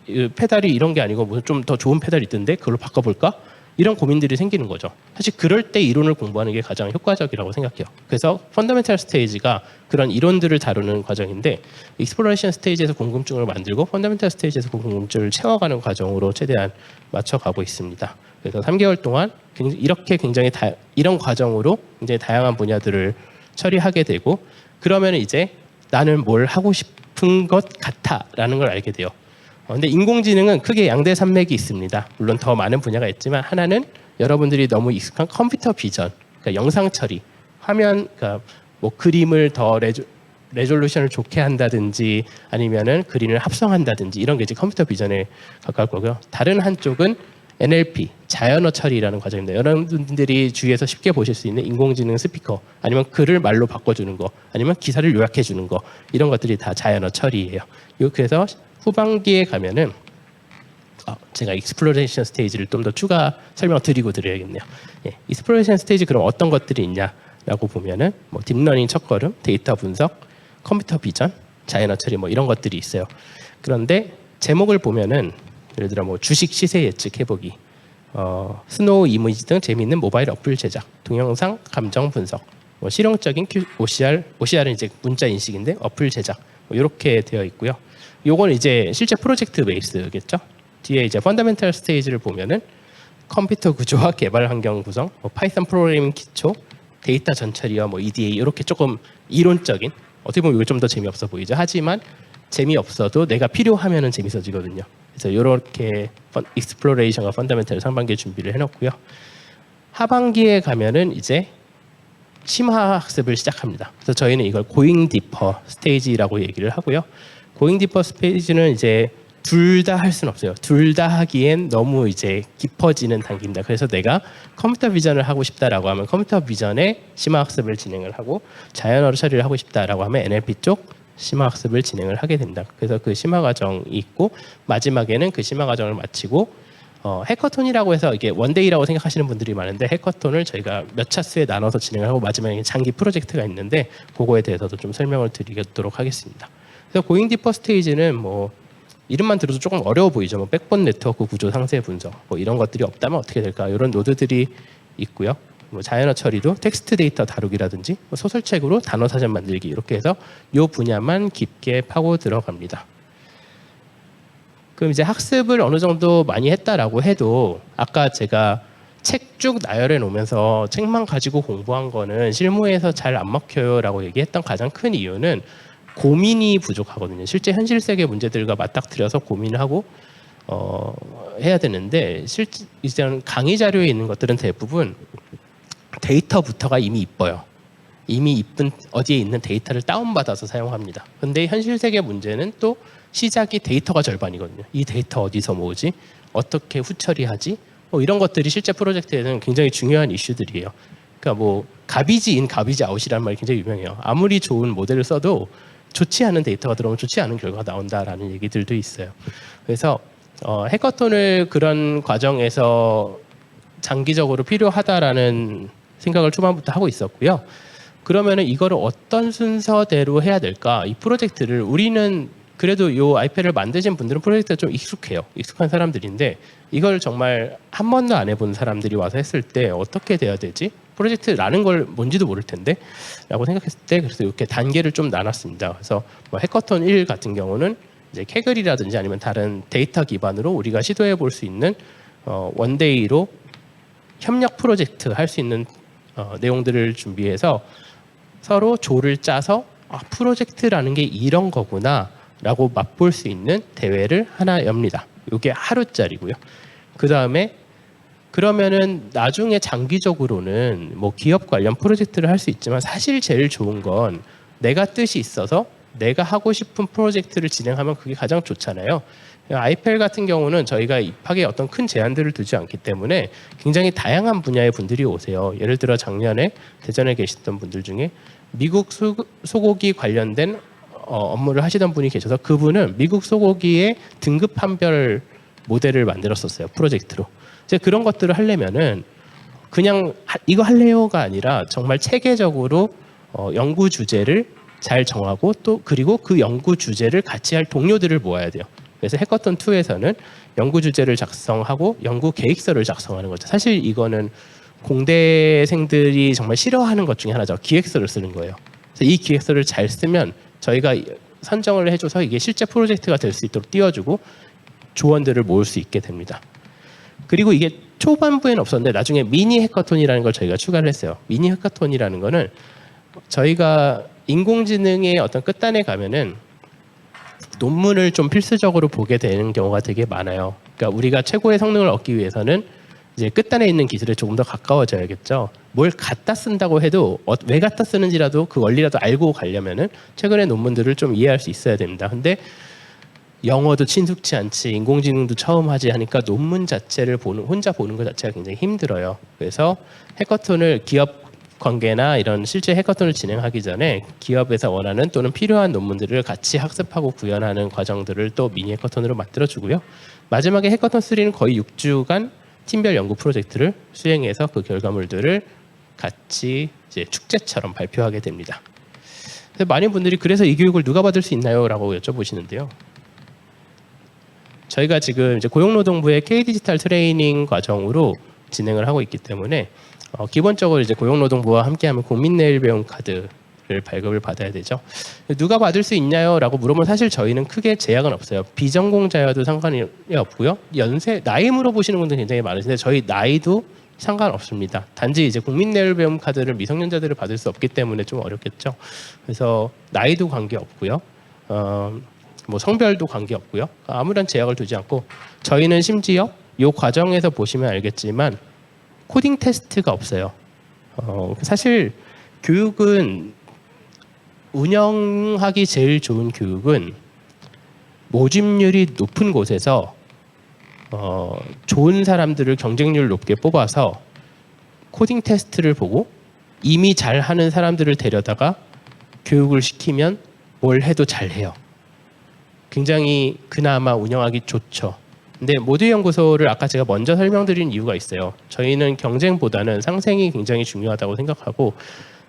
Speaker 1: 페달이 이런 게 아니고 무슨 좀 더 좋은 페달이 있던데 그걸로 바꿔볼까? 이런 고민들이 생기는 거죠. 사실 그럴 때 이론을 공부하는 게 가장 효과적이라고 생각해요. 그래서 펀더멘탈 스테이지가 그런 이론들을 다루는 과정인데 익스플로레이션 스테이지에서 궁금증을 만들고 펀더멘탈 스테이지에서 궁금증을 채워가는 과정으로 최대한 맞춰가고 있습니다. 그래서 3개월 동안 이렇게 굉장히 이런 과정으로 굉장히 다양한 분야들을 처리하게 되고 그러면 이제 나는 뭘 하고 싶은 것 같아라는 걸 알게 돼요. 근데 인공지능은 크게 양대 산맥이 있습니다. 물론 더 많은 분야가 있지만 하나는 여러분들이 너무 익숙한 컴퓨터 비전, 그러니까 영상 처리, 화면, 그러니까 뭐 그림을 더 레졸루션을 좋게 한다든지 아니면은 그림을 합성한다든지 이런 게 이제 컴퓨터 비전에 가까울 거고요. 다른 한쪽은 NLP, 자연어 처리라는 과정입니다. 여러분들이 주위에서 쉽게 보실 수 있는 인공지능 스피커, 아니면 글을 말로 바꿔주는 거, 아니면 기사를 요약해주는 거 이런 것들이 다 자연어 처리예요. 그래서 후반기에 가면은 제가 익스플로레이션 스테이지를 좀 더 추가 설명을 드려야겠네요. 익스플로레이션 스테이지 그럼 어떤 것들이 있냐라고 보면은 뭐 딥러닝 첫걸음, 데이터 분석, 컴퓨터 비전, 자연어 처리 뭐 이런 것들이 있어요. 그런데 제목을 보면은 예를 들어 뭐 주식 시세 예측 해보기, 스노우 이미지 등 재미있는 모바일 어플 제작, 동영상 감정 분석, 뭐 실용적인 OCR은 이제 문자 인식인데 어플 제작 뭐 이렇게 되어 있고요. 요건 이제 실제 프로젝트 베이스겠죠. 뒤에 이제 펀더멘탈 스테이지를 보면은 컴퓨터 구조와 개발 환경 구성, 뭐 파이썬 프로그래밍 기초, 데이터 전처리와 뭐 EDA 이렇게 조금 이론적인 어떻게 보면 이거 좀 더 재미없어 보이죠. 하지만 재미없어도 내가 필요하면은 재밌어지거든요. 그래서 이렇게 익스플로레이션과 펀더멘탈 상반기에 준비를 해놓고요. 하반기에 가면은 이제 심화 학습을 시작합니다. 그래서 저희는 이걸 고잉 디퍼 스테이지라고 얘기를 하고요. 고잉 디퍼 스테이지는 이제 둘 다 할 수는 없어요. 둘 다 하기엔 너무 이제 깊어지는 단계입니다. 그래서 내가 컴퓨터 비전을 하고 싶다라고 하면 컴퓨터 비전에 심화 학습을 진행을 하고 자연어로 처리를 하고 싶다라고 하면 NLP 쪽 심화 학습을 진행을 하게 됩니다. 그래서 그 심화 과정이 있고 마지막에는 그 심화 과정을 마치고 해커톤이라고 해서 이게 원데이라고 생각하시는 분들이 많은데 해커톤을 저희가 몇 차수에 나눠서 진행을 하고 마지막에 장기 프로젝트가 있는데 그거에 대해서도 좀 설명을 드리도록 하겠습니다. 그래서 고잉 디퍼 스테이지는 뭐 이름만 들어도 조금 어려워 보이죠. 뭐 백본 네트워크 구조 상세 분석 뭐 이런 것들이 없다면 어떻게 될까? 이런 노드들이 있고요. 뭐 자연어 처리도 텍스트 데이터 다루기라든지 뭐 소설책으로 단어 사전 만들기 이렇게 해서 이 분야만 깊게 파고 들어갑니다. 그럼 이제 학습을 어느 정도 많이 했다라고 해도 아까 제가 책 쭉 나열해 놓으면서 책만 가지고 공부한 거는 실무에서 잘 안 먹혀요라고 얘기했던 가장 큰 이유는 고민이 부족하거든요. 실제 현실 세계 문제들과 맞닥뜨려서 고민을 하고 해야 되는데 실제 이제 강의 자료에 있는 것들은 대부분 데이터부터가 이미 이뻐요. 이미 이쁜 어디에 있는 데이터를 다운받아서 사용합니다. 근데 현실 세계 문제는 또 시작이 데이터가 절반이거든요. 이 데이터 어디서 모으지? 어떻게 후처리하지? 뭐 이런 것들이 실제 프로젝트에는 굉장히 중요한 이슈들이에요. 그러니까 뭐 가비지 인 가비지 아웃이라는 말이 굉장히 유명해요. 아무리 좋은 모델을 써도 좋지 않은 데이터가 들어오면 좋지 않은 결과가 나온다라는 얘기들도 있어요. 그래서 해커톤을 그런 과정에서 장기적으로 필요하다라는 생각을 초반부터 하고 있었고요. 그러면은 이거를 어떤 순서대로 해야 될까? 이 프로젝트를 우리는 그래도 요 아이패드를 만드신 분들은 프로젝트가 좀 익숙해요. 익숙한 사람들인데 이걸 정말 한 번도 안 해본 사람들이 와서 했을 때 어떻게 돼야 되지? 프로젝트라는 걸 뭔지도 모를 텐데 라고 생각했을 때 그래서 이렇게 단계를 좀 나눴습니다. 그래서 뭐 해커톤 1 같은 경우는 이제 캐글이라든지 아니면 다른 데이터 기반으로 우리가 시도해 볼 수 있는 원데이로 협력 프로젝트 할 수 있는 내용들을 준비해서 서로 조를 짜서 프로젝트라는 게 이런 거구나 라고 맛볼 수 있는 대회를 하나 엽니다. 이게 하루짜리고요. 그 다음에 그러면은 나중에 장기적으로는 뭐 기업 관련 프로젝트를 할 수 있지만 사실 제일 좋은 건 내가 뜻이 있어서 내가 하고 싶은 프로젝트를 진행하면 그게 가장 좋잖아요. 아이펠 같은 경우는 저희가 입학에 어떤 큰 제한들을 두지 않기 때문에 굉장히 다양한 분야의 분들이 오세요. 예를 들어 작년에 대전에 계셨던 분들 중에 미국 소고기 관련된 업무를 하시던 분이 계셔서 그분은 미국 소고기의 등급 판별 모델을 만들었었어요. 프로젝트로. 이제 그런 것들을 하려면은 그냥 이거 할래요가 아니라 정말 체계적으로 연구 주제를 잘 정하고 또 그리고 그 연구 주제를 같이 할 동료들을 모아야 돼요. 그래서 해커톤 2에서는 연구 주제를 작성하고 연구 계획서를 작성하는 거죠. 사실 이거는 공대생들이 정말 싫어하는 것 중에 하나죠. 기획서를 쓰는 거예요. 그래서 이 기획서를 잘 쓰면 저희가 선정을 해줘서 이게 실제 프로젝트가 될 수 있도록 띄워주고 조언들을 모을 수 있게 됩니다. 그리고 이게 초반부에는 없었는데 나중에 미니 해커톤이라는 걸 저희가 추가를 했어요. 미니 해커톤이라는 거는 저희가 인공지능의 어떤 끝단에 가면은 논문을 좀 필수적으로 보게 되는 경우가 되게 많아요. 그러니까 우리가 최고의 성능을 얻기 위해서는 이제 끝단에 있는 기술에 조금 더 가까워져야겠죠. 뭘 갖다 쓴다고 해도 왜 갖다 쓰는지라도 그 원리라도 알고 가려면은 최근의 논문들을 좀 이해할 수 있어야 됩니다. 근데 영어도 친숙치 않지 인공지능도 처음 하지 하니까 논문 자체를 혼자 보는 것 자체가 굉장히 힘들어요. 그래서 해커톤을 기업 관계나 이런 실제 해커톤을 진행하기 전에 기업에서 원하는 또는 필요한 논문들을 같이 학습하고 구현하는 과정들을 또 미니 해커톤으로 만들어주고요. 마지막에 해커톤 3는 거의 6주간 팀별 연구 프로젝트를 수행해서 그 결과물들을 같이 이제 축제처럼 발표하게 됩니다. 많은 분들이 그래서 이 교육을 누가 받을 수 있나요?라고 여쭤보시는데요. 저희가 지금 이제 고용노동부의 K-디지털 트레이닝 과정으로 진행을 하고 있기 때문에 기본적으로 이제 고용노동부와 함께하면 국민내일배움 카드를 발급을 받아야 되죠. 누가 받을 수 있냐요?라고 물어보면 사실 저희는 크게 제약은 없어요. 비전공자여도 상관이 없고요. 연세, 나이 물어보시는 분들 굉장히 많으신데 저희 나이도 상관없습니다. 단지 이제 국민내일배움 카드를 미성년자들을 받을 수 없기 때문에 좀 어렵겠죠. 그래서 나이도 관계 없고요. 뭐 성별도 관계 없고요. 아무런 제약을 두지 않고 저희는 심지어 이 과정에서 보시면 알겠지만 코딩 테스트가 없어요. 사실 교육은 운영하기 제일 좋은 교육은 모집률이 높은 곳에서 좋은 사람들을 경쟁률 높게 뽑아서 코딩 테스트를 보고 이미 잘하는 사람들을 데려다가 교육을 시키면 뭘 해도 잘해요. 굉장히 그나마 운영하기 좋죠. 근데 모드 연구소를 아까 제가 먼저 설명드린 이유가 있어요. 저희는 경쟁보다는 상생이 굉장히 중요하다고 생각하고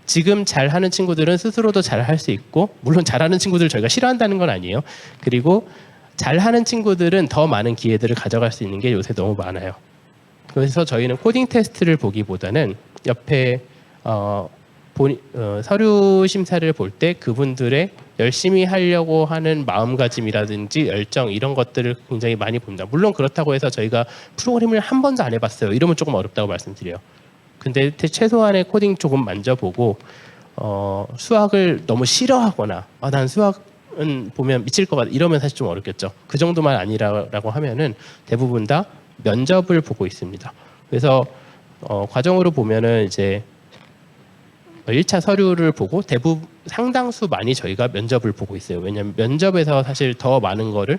Speaker 1: 지금 잘하는 친구들은 스스로도 잘할 수 있고 물론 잘하는 친구들 저희가 싫어한다는 건 아니에요. 그리고 잘하는 친구들은 더 많은 기회들을 가져갈 수 있는 게 요새 너무 많아요. 그래서 저희는 코딩 테스트를 보기보다는 옆에 서류 심사를 볼 때 그분들의 열심히 하려고 하는 마음가짐이라든지 열정 이런 것들을 굉장히 많이 봅니다. 물론 그렇다고 해서 저희가 프로그래밍을 한 번도 안 해봤어요. 이러면 조금 어렵다고 말씀드려요. 근데 최소한의 코딩 조금 만져보고 수학을 너무 싫어하거나 난 수학은 보면 미칠 것 같아 이러면 사실 좀 어렵겠죠. 그 정도만 아니라고 하면은 대부분 다 면접을 보고 있습니다. 그래서 과정으로 보면은 이제 1차 서류를 보고 대부분 상당수 많이 저희가 면접을 보고 있어요. 왜냐하면 면접에서 사실 더 많은 거를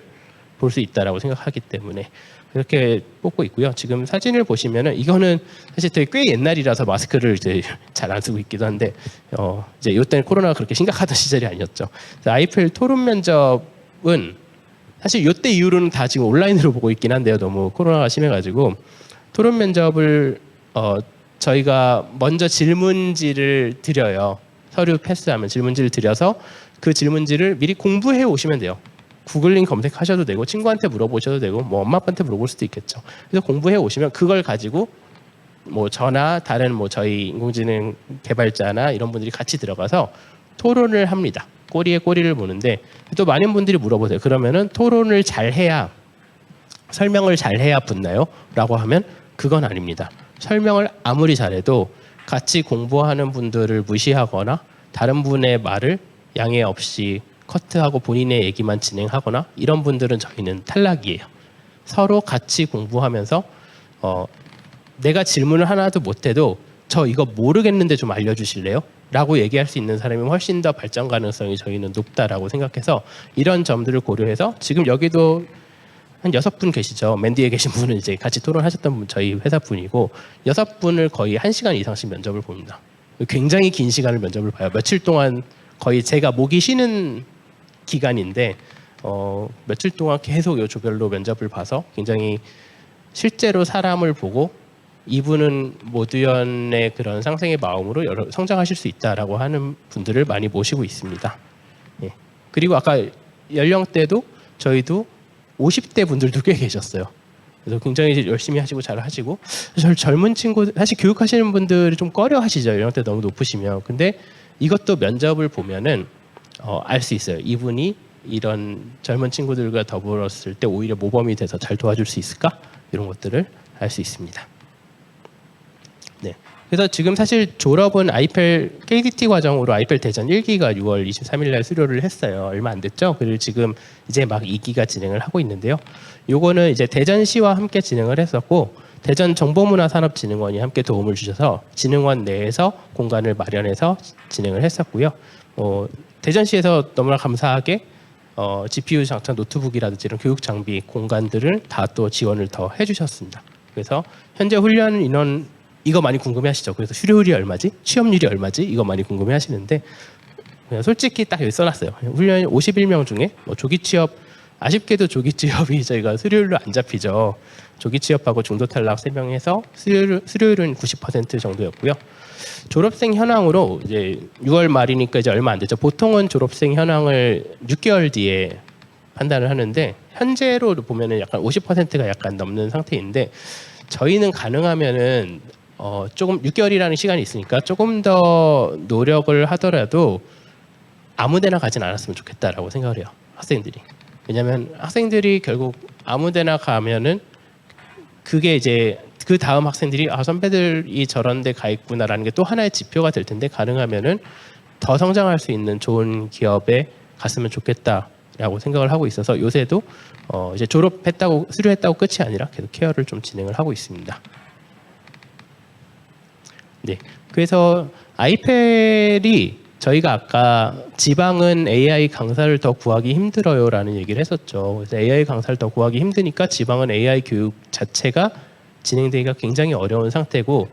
Speaker 1: 볼 수 있다라고 생각하기 때문에 그렇게 뽑고 있고요. 지금 사진을 보시면은 이거는 사실 되게 꽤 옛날이라서 마스크를 이제 잘 안 쓰고 있기도 한데 이제 이때는 코로나가 그렇게 심각하던 시절이 아니었죠. 아이펠 토론 면접은 사실 이때 이후로는 다 지금 온라인으로 보고 있긴 한데요. 너무 코로나가 심해가지고 토론 면접을 저희가 먼저 질문지를 드려요. 서류 패스하면 질문지를 드려서 그 질문지를 미리 공부해 오시면 돼요. 구글링 검색하셔도 되고 친구한테 물어보셔도 되고 뭐 엄마 아빠한테 물어볼 수도 있겠죠. 그래서 공부해 오시면 그걸 가지고 뭐 저나 다른 뭐 저희 인공지능 개발자나 이런 분들이 같이 들어가서 토론을 합니다. 꼬리에 꼬리를 무는데 또 많은 분들이 물어보세요. 그러면은 토론을 잘 해야 설명을 잘 해야 붙나요? 라고 하면 그건 아닙니다. 설명을 아무리 잘해도 같이 공부하는 분들을 무시하거나 다른 분의 말을 양해 없이 커트하고 본인의 얘기만 진행하거나 이런 분들은 저희는 탈락이에요. 서로 같이 공부하면서 내가 질문을 하나도 못해도 저 이거 모르겠는데 좀 알려주실래요? 라고 얘기할 수 있는 사람이 훨씬 더 발전 가능성이 저희는 높다라고 생각해서 이런 점들을 고려해서 지금 여기도 한 6분 계시죠. 맨 뒤에 계신 분은 이제 같이 토론하셨던 분 저희 회사 분이고 6분을 거의 1시간 이상씩 면접을 봅니다. 굉장히 긴 시간을 면접을 봐요. 며칠 동안 거의 제가 목이 쉬는 기간인데 며칠 동안 계속 요 조별로 면접을 봐서 굉장히 실제로 사람을 보고 이분은 모두연의 그런 상생의 마음으로 성장하실 수 있다라고 하는 분들을 많이 모시고 있습니다. 예. 그리고 아까 연령대도 저희도 50대 분들도 꽤 계셨어요. 그래서 굉장히 열심히 하시고 잘 하시고 젊은 친구들 사실 교육하시는 분들이 좀 꺼려 하시죠. 연령대 너무 높으시면. 근데 이것도 면접을 보면은 알 수 있어요. 이분이 이런 젊은 친구들과 더불었을 때 오히려 모범이 돼서 잘 도와줄 수 있을까? 이런 것들을 알 수 있습니다. 네. 그래서 지금 사실 졸업은 아이펠 KDT 과정으로 아이펠 대전 1기가 6월 23일 날 수료를 했어요. 얼마 안 됐죠? 그리고 지금 이제 막 2기가 진행을 하고 있는데요. 요거는 이제 대전시와 함께 진행을 했었고 대전 정보문화산업진흥원이 함께 도움을 주셔서 진흥원 내에서 공간을 마련해서 진행을 했었고요. 대전시에서 너무나 감사하게 GPU 장착 노트북이라든지 이런 교육 장비 공간들을 다 또 지원을 더 해주셨습니다. 그래서 현재 훈련 인원 이거 많이 궁금해하시죠. 그래서 수료율이 얼마지? 취업률이 얼마지? 이거 많이 궁금해하시는데 그냥 솔직히 딱 여기 써놨어요. 훈련 51명 중에 조기 취업 아쉽게도 조기 취업이 저희가 수료율로 안 잡히죠. 조기 취업하고 중도 탈락 3명 해서 수료율은 90% 정도였고요. 졸업생 현황으로 이제 6월 말이니까 이제 얼마 안 됐죠. 보통은 졸업생 현황을 6개월 뒤에 판단을 하는데 현재로 보면은 약간 50%가 약간 넘는 상태인데 저희는 가능하면은 조금 6개월이라는 시간이 있으니까 조금 더 노력을 하더라도 아무데나 가진 않았으면 좋겠다라고 생각을 해요. 학생들이. 왜냐하면 학생들이 결국 아무데나 가면은 그게 이제 그 다음 학생들이 선배들이 저런 데 가 있구나라는 게 또 하나의 지표가 될 텐데 가능하면은 더 성장할 수 있는 좋은 기업에 갔으면 좋겠다라고 생각을 하고 있어서 요새도 이제 졸업했다고 수료했다고 끝이 아니라 계속 케어를 좀 진행을 하고 있습니다. 네, 그래서 아이펠이 저희가 아까 지방은 AI 강사를 더 구하기 힘들어요라는 얘기를 했었죠. 그래서 AI 강사를 더 구하기 힘드니까 지방은 AI 교육 자체가 진행되기가 굉장히 어려운 상태고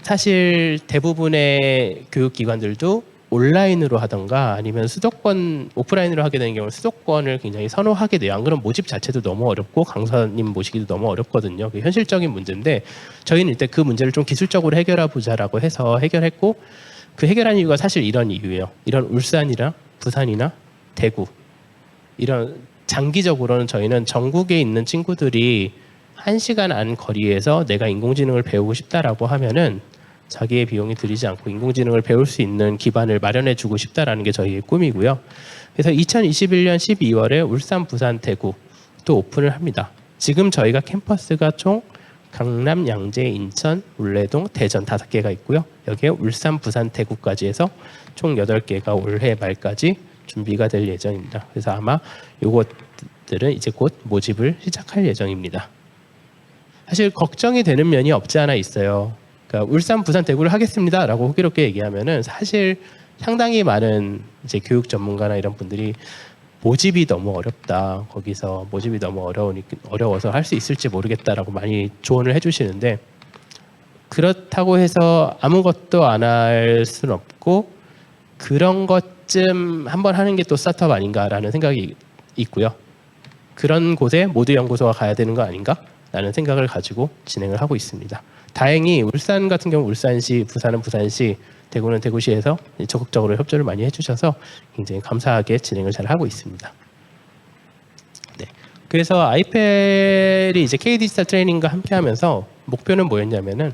Speaker 1: 사실 대부분의 교육기관들도 온라인으로 하던가 아니면 수도권 오프라인으로 하게 되는 경우는 수도권을 굉장히 선호하게 돼요. 안 그러면 모집 자체도 너무 어렵고 강사님 모시기도 너무 어렵거든요. 그게 현실적인 문제인데 저희는 일단 그 문제를 좀 기술적으로 해결해 보자라고 해서 해결했고 그 해결한 이유가 사실 이런 이유예요. 이런 울산이나 부산이나 대구 이런 장기적으로는 저희는 전국에 있는 친구들이 1시간 안 거리에서 내가 인공지능을 배우고 싶다라고 하면은 자기의 비용이 들이지 않고 인공지능을 배울 수 있는 기반을 마련해 주고 싶다라는 게 저희의 꿈이고요. 그래서 2021년 12월에 울산, 부산, 대구 또 오픈을 합니다. 지금 저희가 캠퍼스가 총 강남, 양재, 인천, 울래동, 대전 5개가 있고요. 여기에 울산, 부산, 대구까지 해서 총 8개가 올해 말까지 준비가 될 예정입니다. 그래서 아마 요것들은 이제 곧 모집을 시작할 예정입니다. 사실 걱정이 되는 면이 없지 않아 있어요. 그러니까 울산, 부산, 대구를 하겠습니다라고 호기롭게 얘기하면은 사실 상당히 많은 이제 교육 전문가나 이런 분들이 모집이 너무 어렵다. 거기서 모집이 너무 어려워서 할 수 있을지 모르겠다라고 많이 조언을 해주시는데 그렇다고 해서 아무것도 안 할 수는 없고 그런 것쯤 한번 하는 게 또 스타트업 아닌가라는 생각이 있고요. 그런 곳에 모두 연구소가 가야 되는 거 아닌가라는 생각을 가지고 진행을 하고 있습니다. 다행히 울산 같은 경우 울산시, 부산은 부산시, 대구는 대구시에서 적극적으로 협조를 많이 해주셔서 굉장히 감사하게 진행을 잘 하고 있습니다. 네. 그래서 아이펠이 이제 K-디지털 트레이닝과 함께하면서 목표는 뭐였냐면은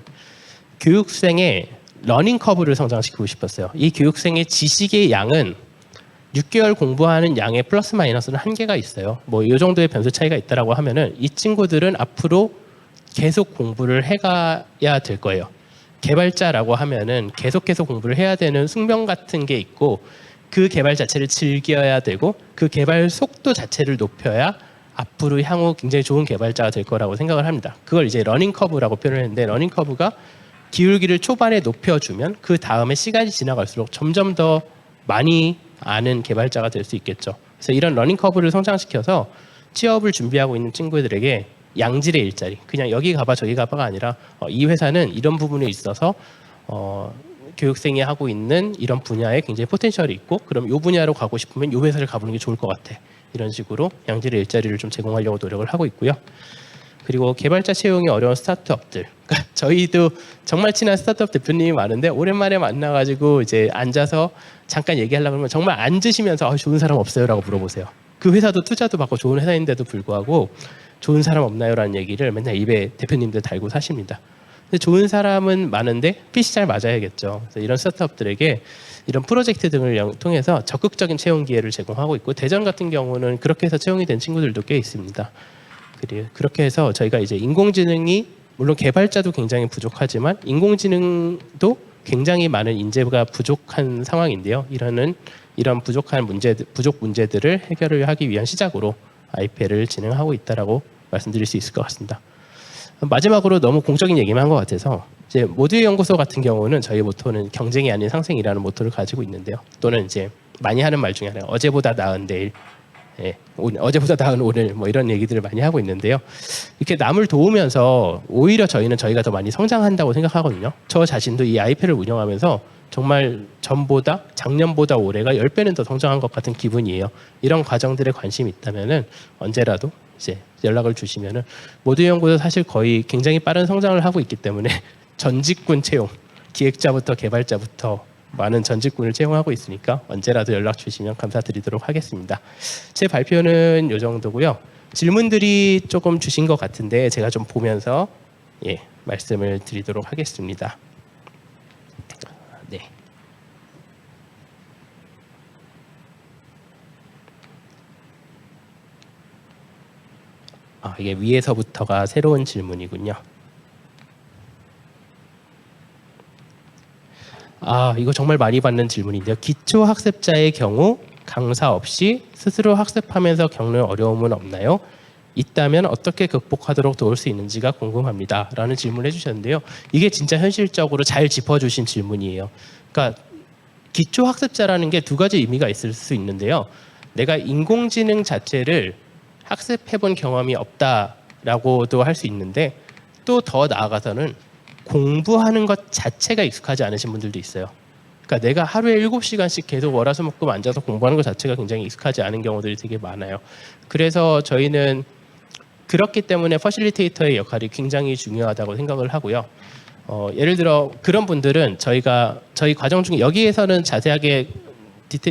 Speaker 1: 교육생의 러닝 커브를 성장시키고 싶었어요. 이 교육생의 지식의 양은 6개월 공부하는 양의 플러스 마이너스는 한계가 있어요. 뭐 이 정도의 변수 차이가 있다라고 하면은 이 친구들은 앞으로 계속 공부를 해가야 될 거예요. 개발자라고 하면은 계속해서 공부를 해야 되는 숙명 같은 게 있고 그 개발 자체를 즐겨야 되고 그 개발 속도 자체를 높여야 앞으로 향후 굉장히 좋은 개발자가 될 거라고 생각을 합니다. 그걸 이제 러닝 커브라고 표현을 했는데 러닝 커브가 기울기를 초반에 높여주면 그 다음에 시간이 지나갈수록 점점 더 많이 아는 개발자가 될 수 있겠죠. 그래서 이런 러닝 커브를 성장시켜서 취업을 준비하고 있는 친구들에게 양질의 일자리, 그냥 여기 가봐 저기 가봐가 아니라 이 회사는 이런 부분에 있어서 교육생이 하고 있는 이런 분야에 굉장히 포텐셜이 있고 그럼 이 분야로 가고 싶으면 이 회사를 가보는 게 좋을 것 같아. 이런 식으로 양질의 일자리를 좀 제공하려고 노력을 하고 있고요. 그리고 개발자 채용이 어려운 스타트업들, 그러니까 저희도 정말 친한 스타트업 대표님이 많은데 오랜만에 만나가지고 이제 앉아서 잠깐 얘기하려고 하면 정말 앉으시면서 좋은 사람 없어요라고 물어보세요. 그 회사도 투자도 받고 좋은 회사인데도 불구하고 좋은 사람 없나요라는 얘기를 맨날 입에 대표님들 달고 사십니다. 근데 좋은 사람은 많은데 핏이 잘 맞아야겠죠. 그래서 이런 스타트업들에게 이런 프로젝트 등을 통해서 적극적인 채용 기회를 제공하고 있고 대전 같은 경우는 그렇게 해서 채용이 된 친구들도 꽤 있습니다. 그렇게 해서 저희가 이제 인공지능이 물론 개발자도 굉장히 부족하지만 인공지능도 굉장히 많은 인재가 부족한 상황인데요. 이런 부족 문제들을 해결을 하기 위한 시작으로 아이펠을 진행하고 있다라고 말씀드릴 수 있을 것 같습니다. 마지막으로 너무 공적인 얘기만 한 것 같아서 이제 모두의 연구소 같은 경우는 저희 모토는 경쟁이 아닌 상생이라는 모토를 가지고 있는데요. 또는 이제 많이 하는 말 중에 하나가 어제보다 나은 내일, 어제보다 나은 오늘 뭐 이런 얘기들을 많이 하고 있는데요. 이렇게 남을 도우면서 오히려 저희는 저희가 더 많이 성장한다고 생각하거든요. 저 자신도 이 아이펠을 운영하면서 정말 전보다 작년보다 올해가 10배는 더 성장한 것 같은 기분이에요. 이런 과정들에 관심이 있다면은 언제라도 이제 연락을 주시면은 모두 연구도 사실 거의 굉장히 빠른 성장을 하고 있기 때문에 전직군 채용, 기획자부터 개발자부터 많은 전직군을 채용하고 있으니까 언제라도 연락 주시면 감사드리도록 하겠습니다. 제 발표는 이 정도고요. 질문들이 조금 주신 것 같은데 제가 좀 보면서 말씀을 드리도록 하겠습니다. 네. 이게 위에서부터가 새로운 질문이군요. 이거 정말 많이 받는 질문인데요. 기초학습자의 경우 강사 없이 스스로 학습하면서 겪는 어려움은 없나요? 있다면 어떻게 극복하도록 도울 수 있는지가 궁금합니다. 라는 질문을 해주셨는데요. 이게 진짜 현실적으로 잘 짚어주신 질문이에요. 그러니까 기초학습자라는 게 두 가지 의미가 있을 수 있는데요. 내가 인공지능 자체를 학습해본 경험이 없다라고도 할 수 있는데 또 더 나아가서는 공부하는 것 자체가 익숙하지 않으신 분들도 있어요. 그러니까 내가 하루에 7시간씩 계속 월화수목금 앉아서 공부하는 것 자체가 굉장히 익숙하지 않은 경우들이 되게 많아요. 그래서 저희는 그렇기 때문에 퍼실리테이터의 역할이 굉장히 중요하다고 생각을 하고요. 예를 들어 그런 분들은 저희 과정 중에 여기에서는 자세하게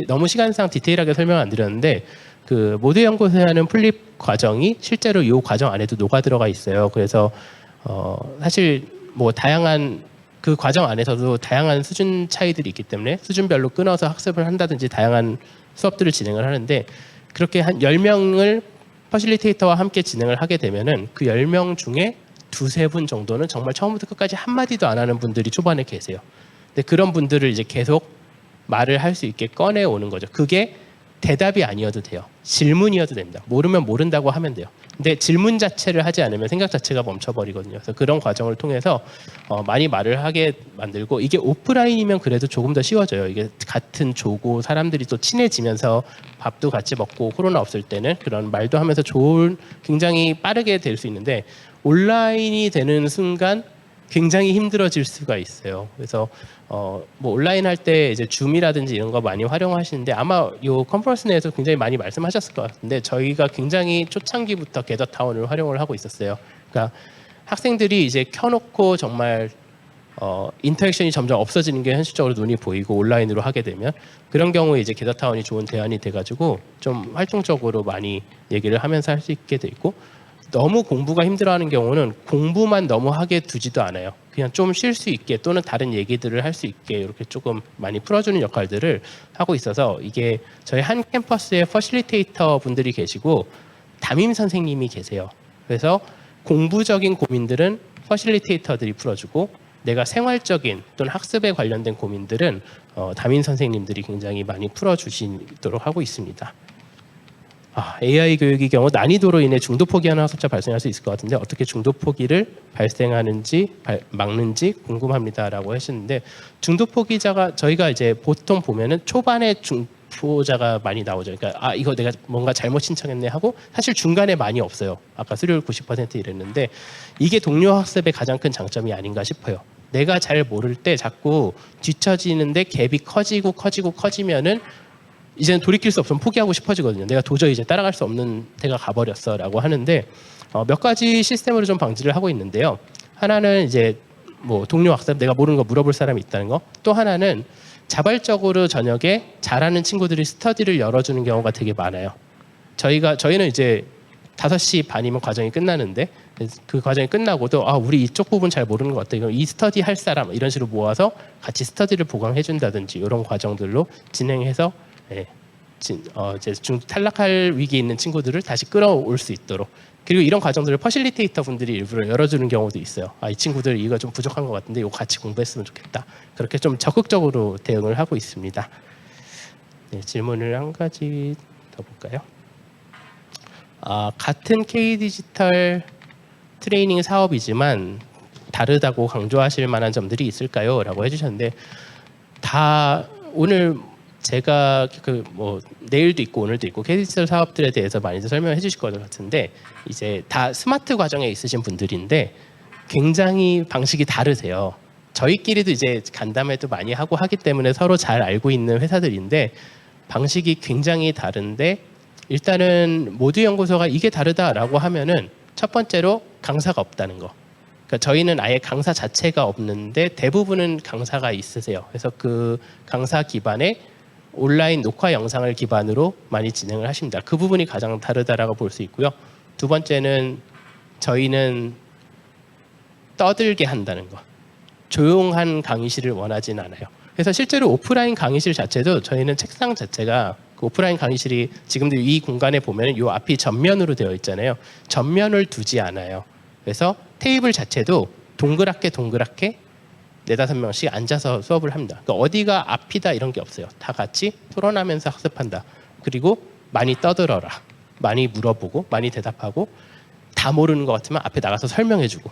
Speaker 1: 너무 시간상 디테일하게 설명 안 드렸는데 그 모두 연구소에 하는 플립 과정이 실제로 이 과정 안에도 녹아 들어가 있어요. 그래서 사실 뭐 다양한 그 과정 안에서도 다양한 수준 차이들이 있기 때문에 수준별로 끊어서 학습을 한다든지 다양한 수업들을 진행을 하는데 그렇게 한 10명을 퍼실리테이터와 함께 진행을 하게 되면은 그 10명 중에 두세 분 정도는 정말 처음부터 끝까지 한마디도 안 하는 분들이 초반에 계세요. 근데 그런 분들을 이제 계속 말을 할 수 있게 꺼내오는 거죠. 그게 대답이 아니어도 돼요. 질문이어도 됩니다. 모르면 모른다고 하면 돼요. 근데 질문 자체를 하지 않으면 생각 자체가 멈춰버리거든요. 그래서 그런 과정을 통해서 많이 말을 하게 만들고, 이게 오프라인이면 그래도 조금 더 쉬워져요. 이게 같은 조고 사람들이 또 친해지면서 밥도 같이 먹고 코로나 없을 때는 그런 말도 하면서 좋은, 굉장히 빠르게 될 수 있는데, 온라인이 되는 순간 굉장히 힘들어질 수가 있어요. 그래서 뭐 온라인 할 때 이제 줌이라든지 이런 거 많이 활용하시는데, 아마 요 컨퍼런스 내에서 굉장히 많이 말씀하셨을 것 같은데, 저희가 굉장히 초창기부터 게더타운을 활용을 하고 있었어요. 그러니까 학생들이 이제 켜놓고 정말 인터랙션이 점점 없어지는 게 현실적으로 눈이 보이고 온라인으로 하게 되면, 그런 경우에 이제 게더타운이 좋은 대안이 돼가지고 좀 활동적으로 많이 얘기를 하면서 할 수 있게 돼 있고, 너무 공부가 힘들어하는 경우는 공부만 너무 하게 두지도 않아요. 그냥 좀 쉴 수 있게 또는 다른 얘기들을 할 수 있게 이렇게 조금 많이 풀어주는 역할들을 하고 있어서, 이게 저희 한 캠퍼스에 퍼실리테이터 분들이 계시고 담임 선생님이 계세요. 그래서 공부적인 고민들은 퍼실리테이터들이 풀어주고, 내가 생활적인 또는 학습에 관련된 고민들은 담임 선생님들이 굉장히 많이 풀어주시도록 하고 있습니다. AI 교육의 경우 난이도로 인해 중도 포기하는 학습자 발생할 수 있을 것 같은데, 어떻게 중도 포기를 발생하는지 막는지 궁금합니다라고 하시는데, 중도 포기자가 저희가 이제 보통 보면은 초반에 중포자가 많이 나오죠. 그러니까 이거 내가 뭔가 잘못 신청했네 하고, 사실 중간에 많이 없어요. 아까 수료율 90% 이랬는데, 이게 동료 학습의 가장 큰 장점이 아닌가 싶어요. 내가 잘 모를 때 자꾸 뒤처지는데 갭이 커지면은 이제는 돌이킬 수 없으면 포기하고 싶어지거든요. 내가 도저히 이제 따라갈 수 없는 데가 가버렸어라고 하는데, 몇 가지 시스템으로 좀 방지를 하고 있는데요. 하나는 이제 뭐 동료 학습, 내가 모르는 거 물어볼 사람이 있다는 거. 또 하나는 자발적으로 저녁에 잘하는 친구들이 스터디를 열어주는 경우가 되게 많아요. 저희는 이제 5시 반이면 과정이 끝나는데, 그 과정이 끝나고도 우리 이쪽 부분 잘 모르는 것 같아, 이거 이 스터디 할 사람, 이런 식으로 모아서 같이 스터디를 보강해 준다든지 이런 과정들로 진행해서 이제 탈락할 위기에 있는 친구들을 다시 끌어올 수 있도록, 그리고 이런 과정들을 퍼실리테이터 분들이 일부러 열어주는 경우도 있어요. 이 친구들 이거 좀 부족한 것 같은데 이거 같이 공부했으면 좋겠다. 그렇게 좀 적극적으로 대응을 하고 있습니다. 질문을 한 가지 더 볼까요? 같은 K디지털 트레이닝 사업이지만 다르다고 강조하실 만한 점들이 있을까요? 라고 해주셨는데, 다 오늘 제가 내일도 있고 오늘도 있고 K디지털 사업들에 대해서 많이들 설명해 주실 것 같은데, 이제 다 스마트 과정에 있으신 분들인데 굉장히 방식이 다르세요. 저희끼리도 이제 간담회도 많이 하고 하기 때문에 서로 잘 알고 있는 회사들인데, 방식이 굉장히 다른데, 일단은 모두 연구소가 이게 다르다라고 하면은 첫 번째로 강사가 없다는 거. 그러니까 저희는 아예 강사 자체가 없는데 대부분은 강사가 있으세요. 그래서 그 강사 기반의 온라인 녹화 영상을 기반으로 많이 진행을 하십니다. 그 부분이 가장 다르다라고 볼 수 있고요. 두 번째는 저희는 떠들게 한다는 거. 조용한 강의실을 원하진 않아요. 그래서 실제로 오프라인 강의실 자체도 저희는 책상 자체가, 그 오프라인 강의실이 지금도 이 공간에 보면 이 앞이 전면으로 되어 있잖아요. 전면을 두지 않아요. 그래서 테이블 자체도 동그랗게 4-5명씩 앉아서 수업을 합니다. 그러니까 어디가 앞이다 이런 게 없어요. 다 같이 토론하면서 학습한다. 그리고 많이 떠들어라. 많이 물어보고 많이 대답하고, 다 모르는 것 같으면 앞에 나가서 설명해주고,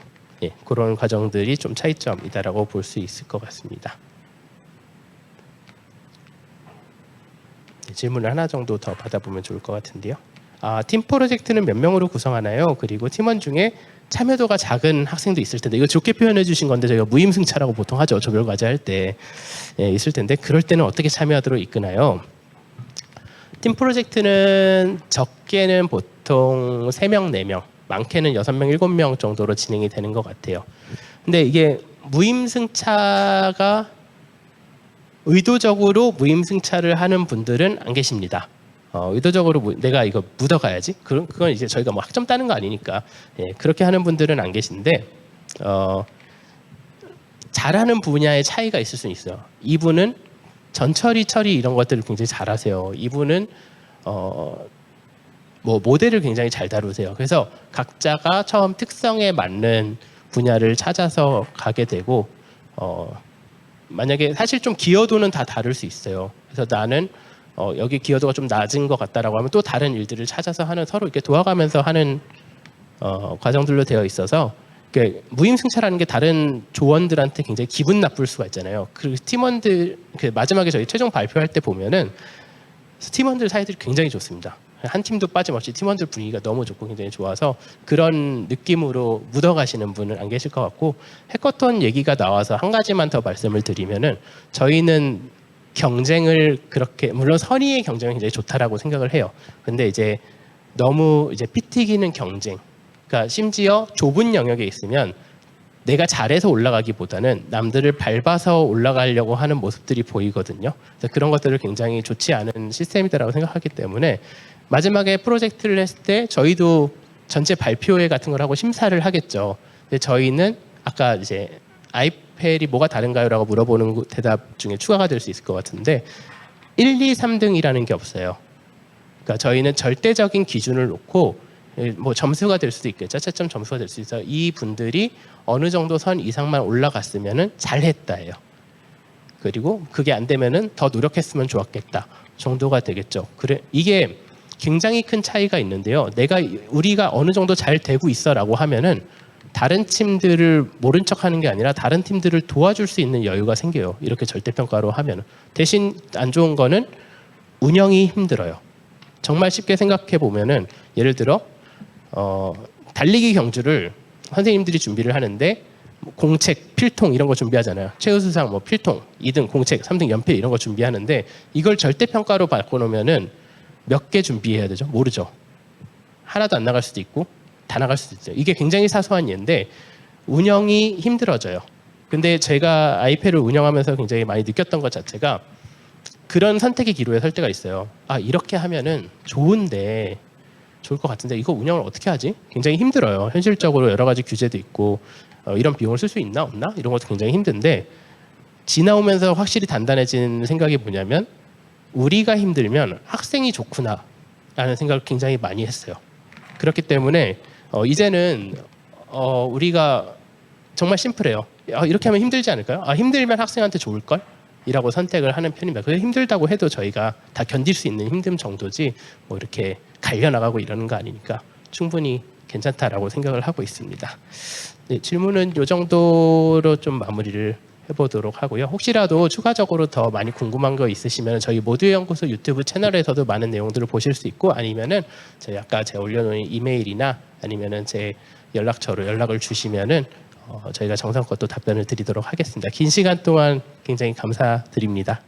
Speaker 1: 그런 과정들이 좀 차이점이다라고 볼 수 있을 것 같습니다. 질문을 하나 정도 더 받아보면 좋을 것 같은데요. 팀 프로젝트는 몇 명으로 구성하나요? 그리고 팀원 중에 참여도가 작은 학생도 있을 텐데, 이거 좋게 표현해 주신 건데 저희가 무임승차라고 보통 하죠. 조별과제 할 때 있을 텐데, 그럴 때는 어떻게 참여하도록 이끄나요? 팀 프로젝트는 적게는 보통 3명, 4명, 많게는 6명, 7명 정도로 진행이 되는 것 같아요. 근데 이게 무임승차가 의도적으로 무임승차를 하는 분들은 안 계십니다. 의도적으로 내가 이거 묻어가야지. 그건 이제 저희가 뭐 학점 따는 거 아니니까 그렇게 하는 분들은 안 계신데, 잘하는 분야의 차이가 있을 수는 있어요. 이분은 전처리 처리 이런 것들을 굉장히 잘하세요. 이분은 뭐 모델을 굉장히 잘 다루세요. 그래서 각자가 처음 특성에 맞는 분야를 찾아서 가게 되고, 만약에 사실 좀 기여도는 다 다를 수 있어요. 그래서 나는 여기 기여도가 좀 낮은 것 같다라고 하면 또 다른 일들을 찾아서 하는 서로 이렇게 도와가면서 하는 과정들로 되어 있어서 무임승차라는 게 다른 조원들한테 굉장히 기분 나쁠 수가 있잖아요. 그리고 팀원들 마지막에 저희 최종 발표할 때 보면은 팀원들 사이들이 굉장히 좋습니다. 한 팀도 빠짐없이 팀원들 분위기가 너무 좋고 굉장히 좋아서 그런 느낌으로 묻어가시는 분은 안 계실 것 같고 해커톤 얘기가 나와서 한 가지만 더 말씀을 드리면은 저희는 경쟁을 그렇게 물론 선의의 경쟁은 굉장히 좋다라고 생각을 해요. 근데 이제 너무 이제 피 튀기는 경쟁, 그러니까 심지어 좁은 영역에 있으면 내가 잘해서 올라가기보다는 남들을 밟아서 올라가려고 하는 모습들이 보이거든요. 그래서 그런 것들을 굉장히 좋지 않은 시스템이다라고 생각하기 때문에 마지막에 프로젝트를 했을 때 저희도 전체 발표회 같은 걸 하고 심사를 하겠죠. 근데 저희는 아까 이제 아이펠이 뭐가 다른가요라고 물어보는 대답 중에 추가가 될 수 있을 것 같은데 1, 2, 3등이라는 게 없어요. 그러니까 저희는 절대적인 기준을 놓고 뭐 점수가 될 수도 있겠죠. 채점 점수가 될 수 있어요. 이 분들이 어느 정도 선 이상만 올라갔으면은 잘했다예요. 그리고 그게 안 되면은 더 노력했으면 좋았겠다 정도가 되겠죠. 그래 이게 굉장히 큰 차이가 있는데요. 우리가 어느 정도 잘 되고 있어라고 하면은 다른 팀들을 모른 척하는 게 아니라 다른 팀들을 도와줄 수 있는 여유가 생겨요. 이렇게 절대평가로 하면 대신 안 좋은 거는 운영이 힘들어요. 정말 쉽게 생각해 보면은 예를 들어 달리기 경주를 선생님들이 준비를 하는데 공책, 필통 이런 거 준비하잖아요. 최우수상 뭐 필통, 2등 공책, 3등 연필 이런 거 준비하는데 이걸 절대평가로 바꿔놓으면은 몇 개 준비해야 되죠? 모르죠. 하나도 안 나갈 수도 있고 다 나갈 수도 있어요. 이게 굉장히 사소한 예인데 운영이 힘들어져요. 근데 제가 아이패를 운영하면서 굉장히 많이 느꼈던 것 자체가 그런 선택의 기로에 설 때가 있어요. 아 이렇게 하면은 좋을 것 같은데 이거 운영을 어떻게 하지? 굉장히 힘들어요. 현실적으로 여러 가지 규제도 있고 이런 비용을 쓸 수 있나 없나? 이런 것도 굉장히 힘든데 지나오면서 확실히 단단해진 생각이 뭐냐면 우리가 힘들면 학생이 좋구나 라는 생각을 굉장히 많이 했어요. 그렇기 때문에 이제는 우리가 정말 심플해요. 이렇게 하면 힘들지 않을까요? 힘들면 학생한테 좋을걸? 이라고 선택을 하는 편입니다. 그래서 힘들다고 해도 저희가 다 견딜 수 있는 힘듦 정도지 뭐 이렇게 갈려나가고 이러는 거 아니니까 충분히 괜찮다라고 생각을 하고 있습니다. 네, 질문은 이 정도로 좀 마무리를 해보도록 하고요. 혹시라도 추가적으로 더 많이 궁금한 거 있으시면 저희 모두의 연구소 유튜브 채널에서도 많은 내용들을 보실 수 있고 아니면은 저희 아까 제가 올려놓은 이메일이나 아니면은 제 연락처로 연락을 주시면은 저희가 정성껏 또 답변을 드리도록 하겠습니다. 긴 시간 동안 굉장히 감사드립니다.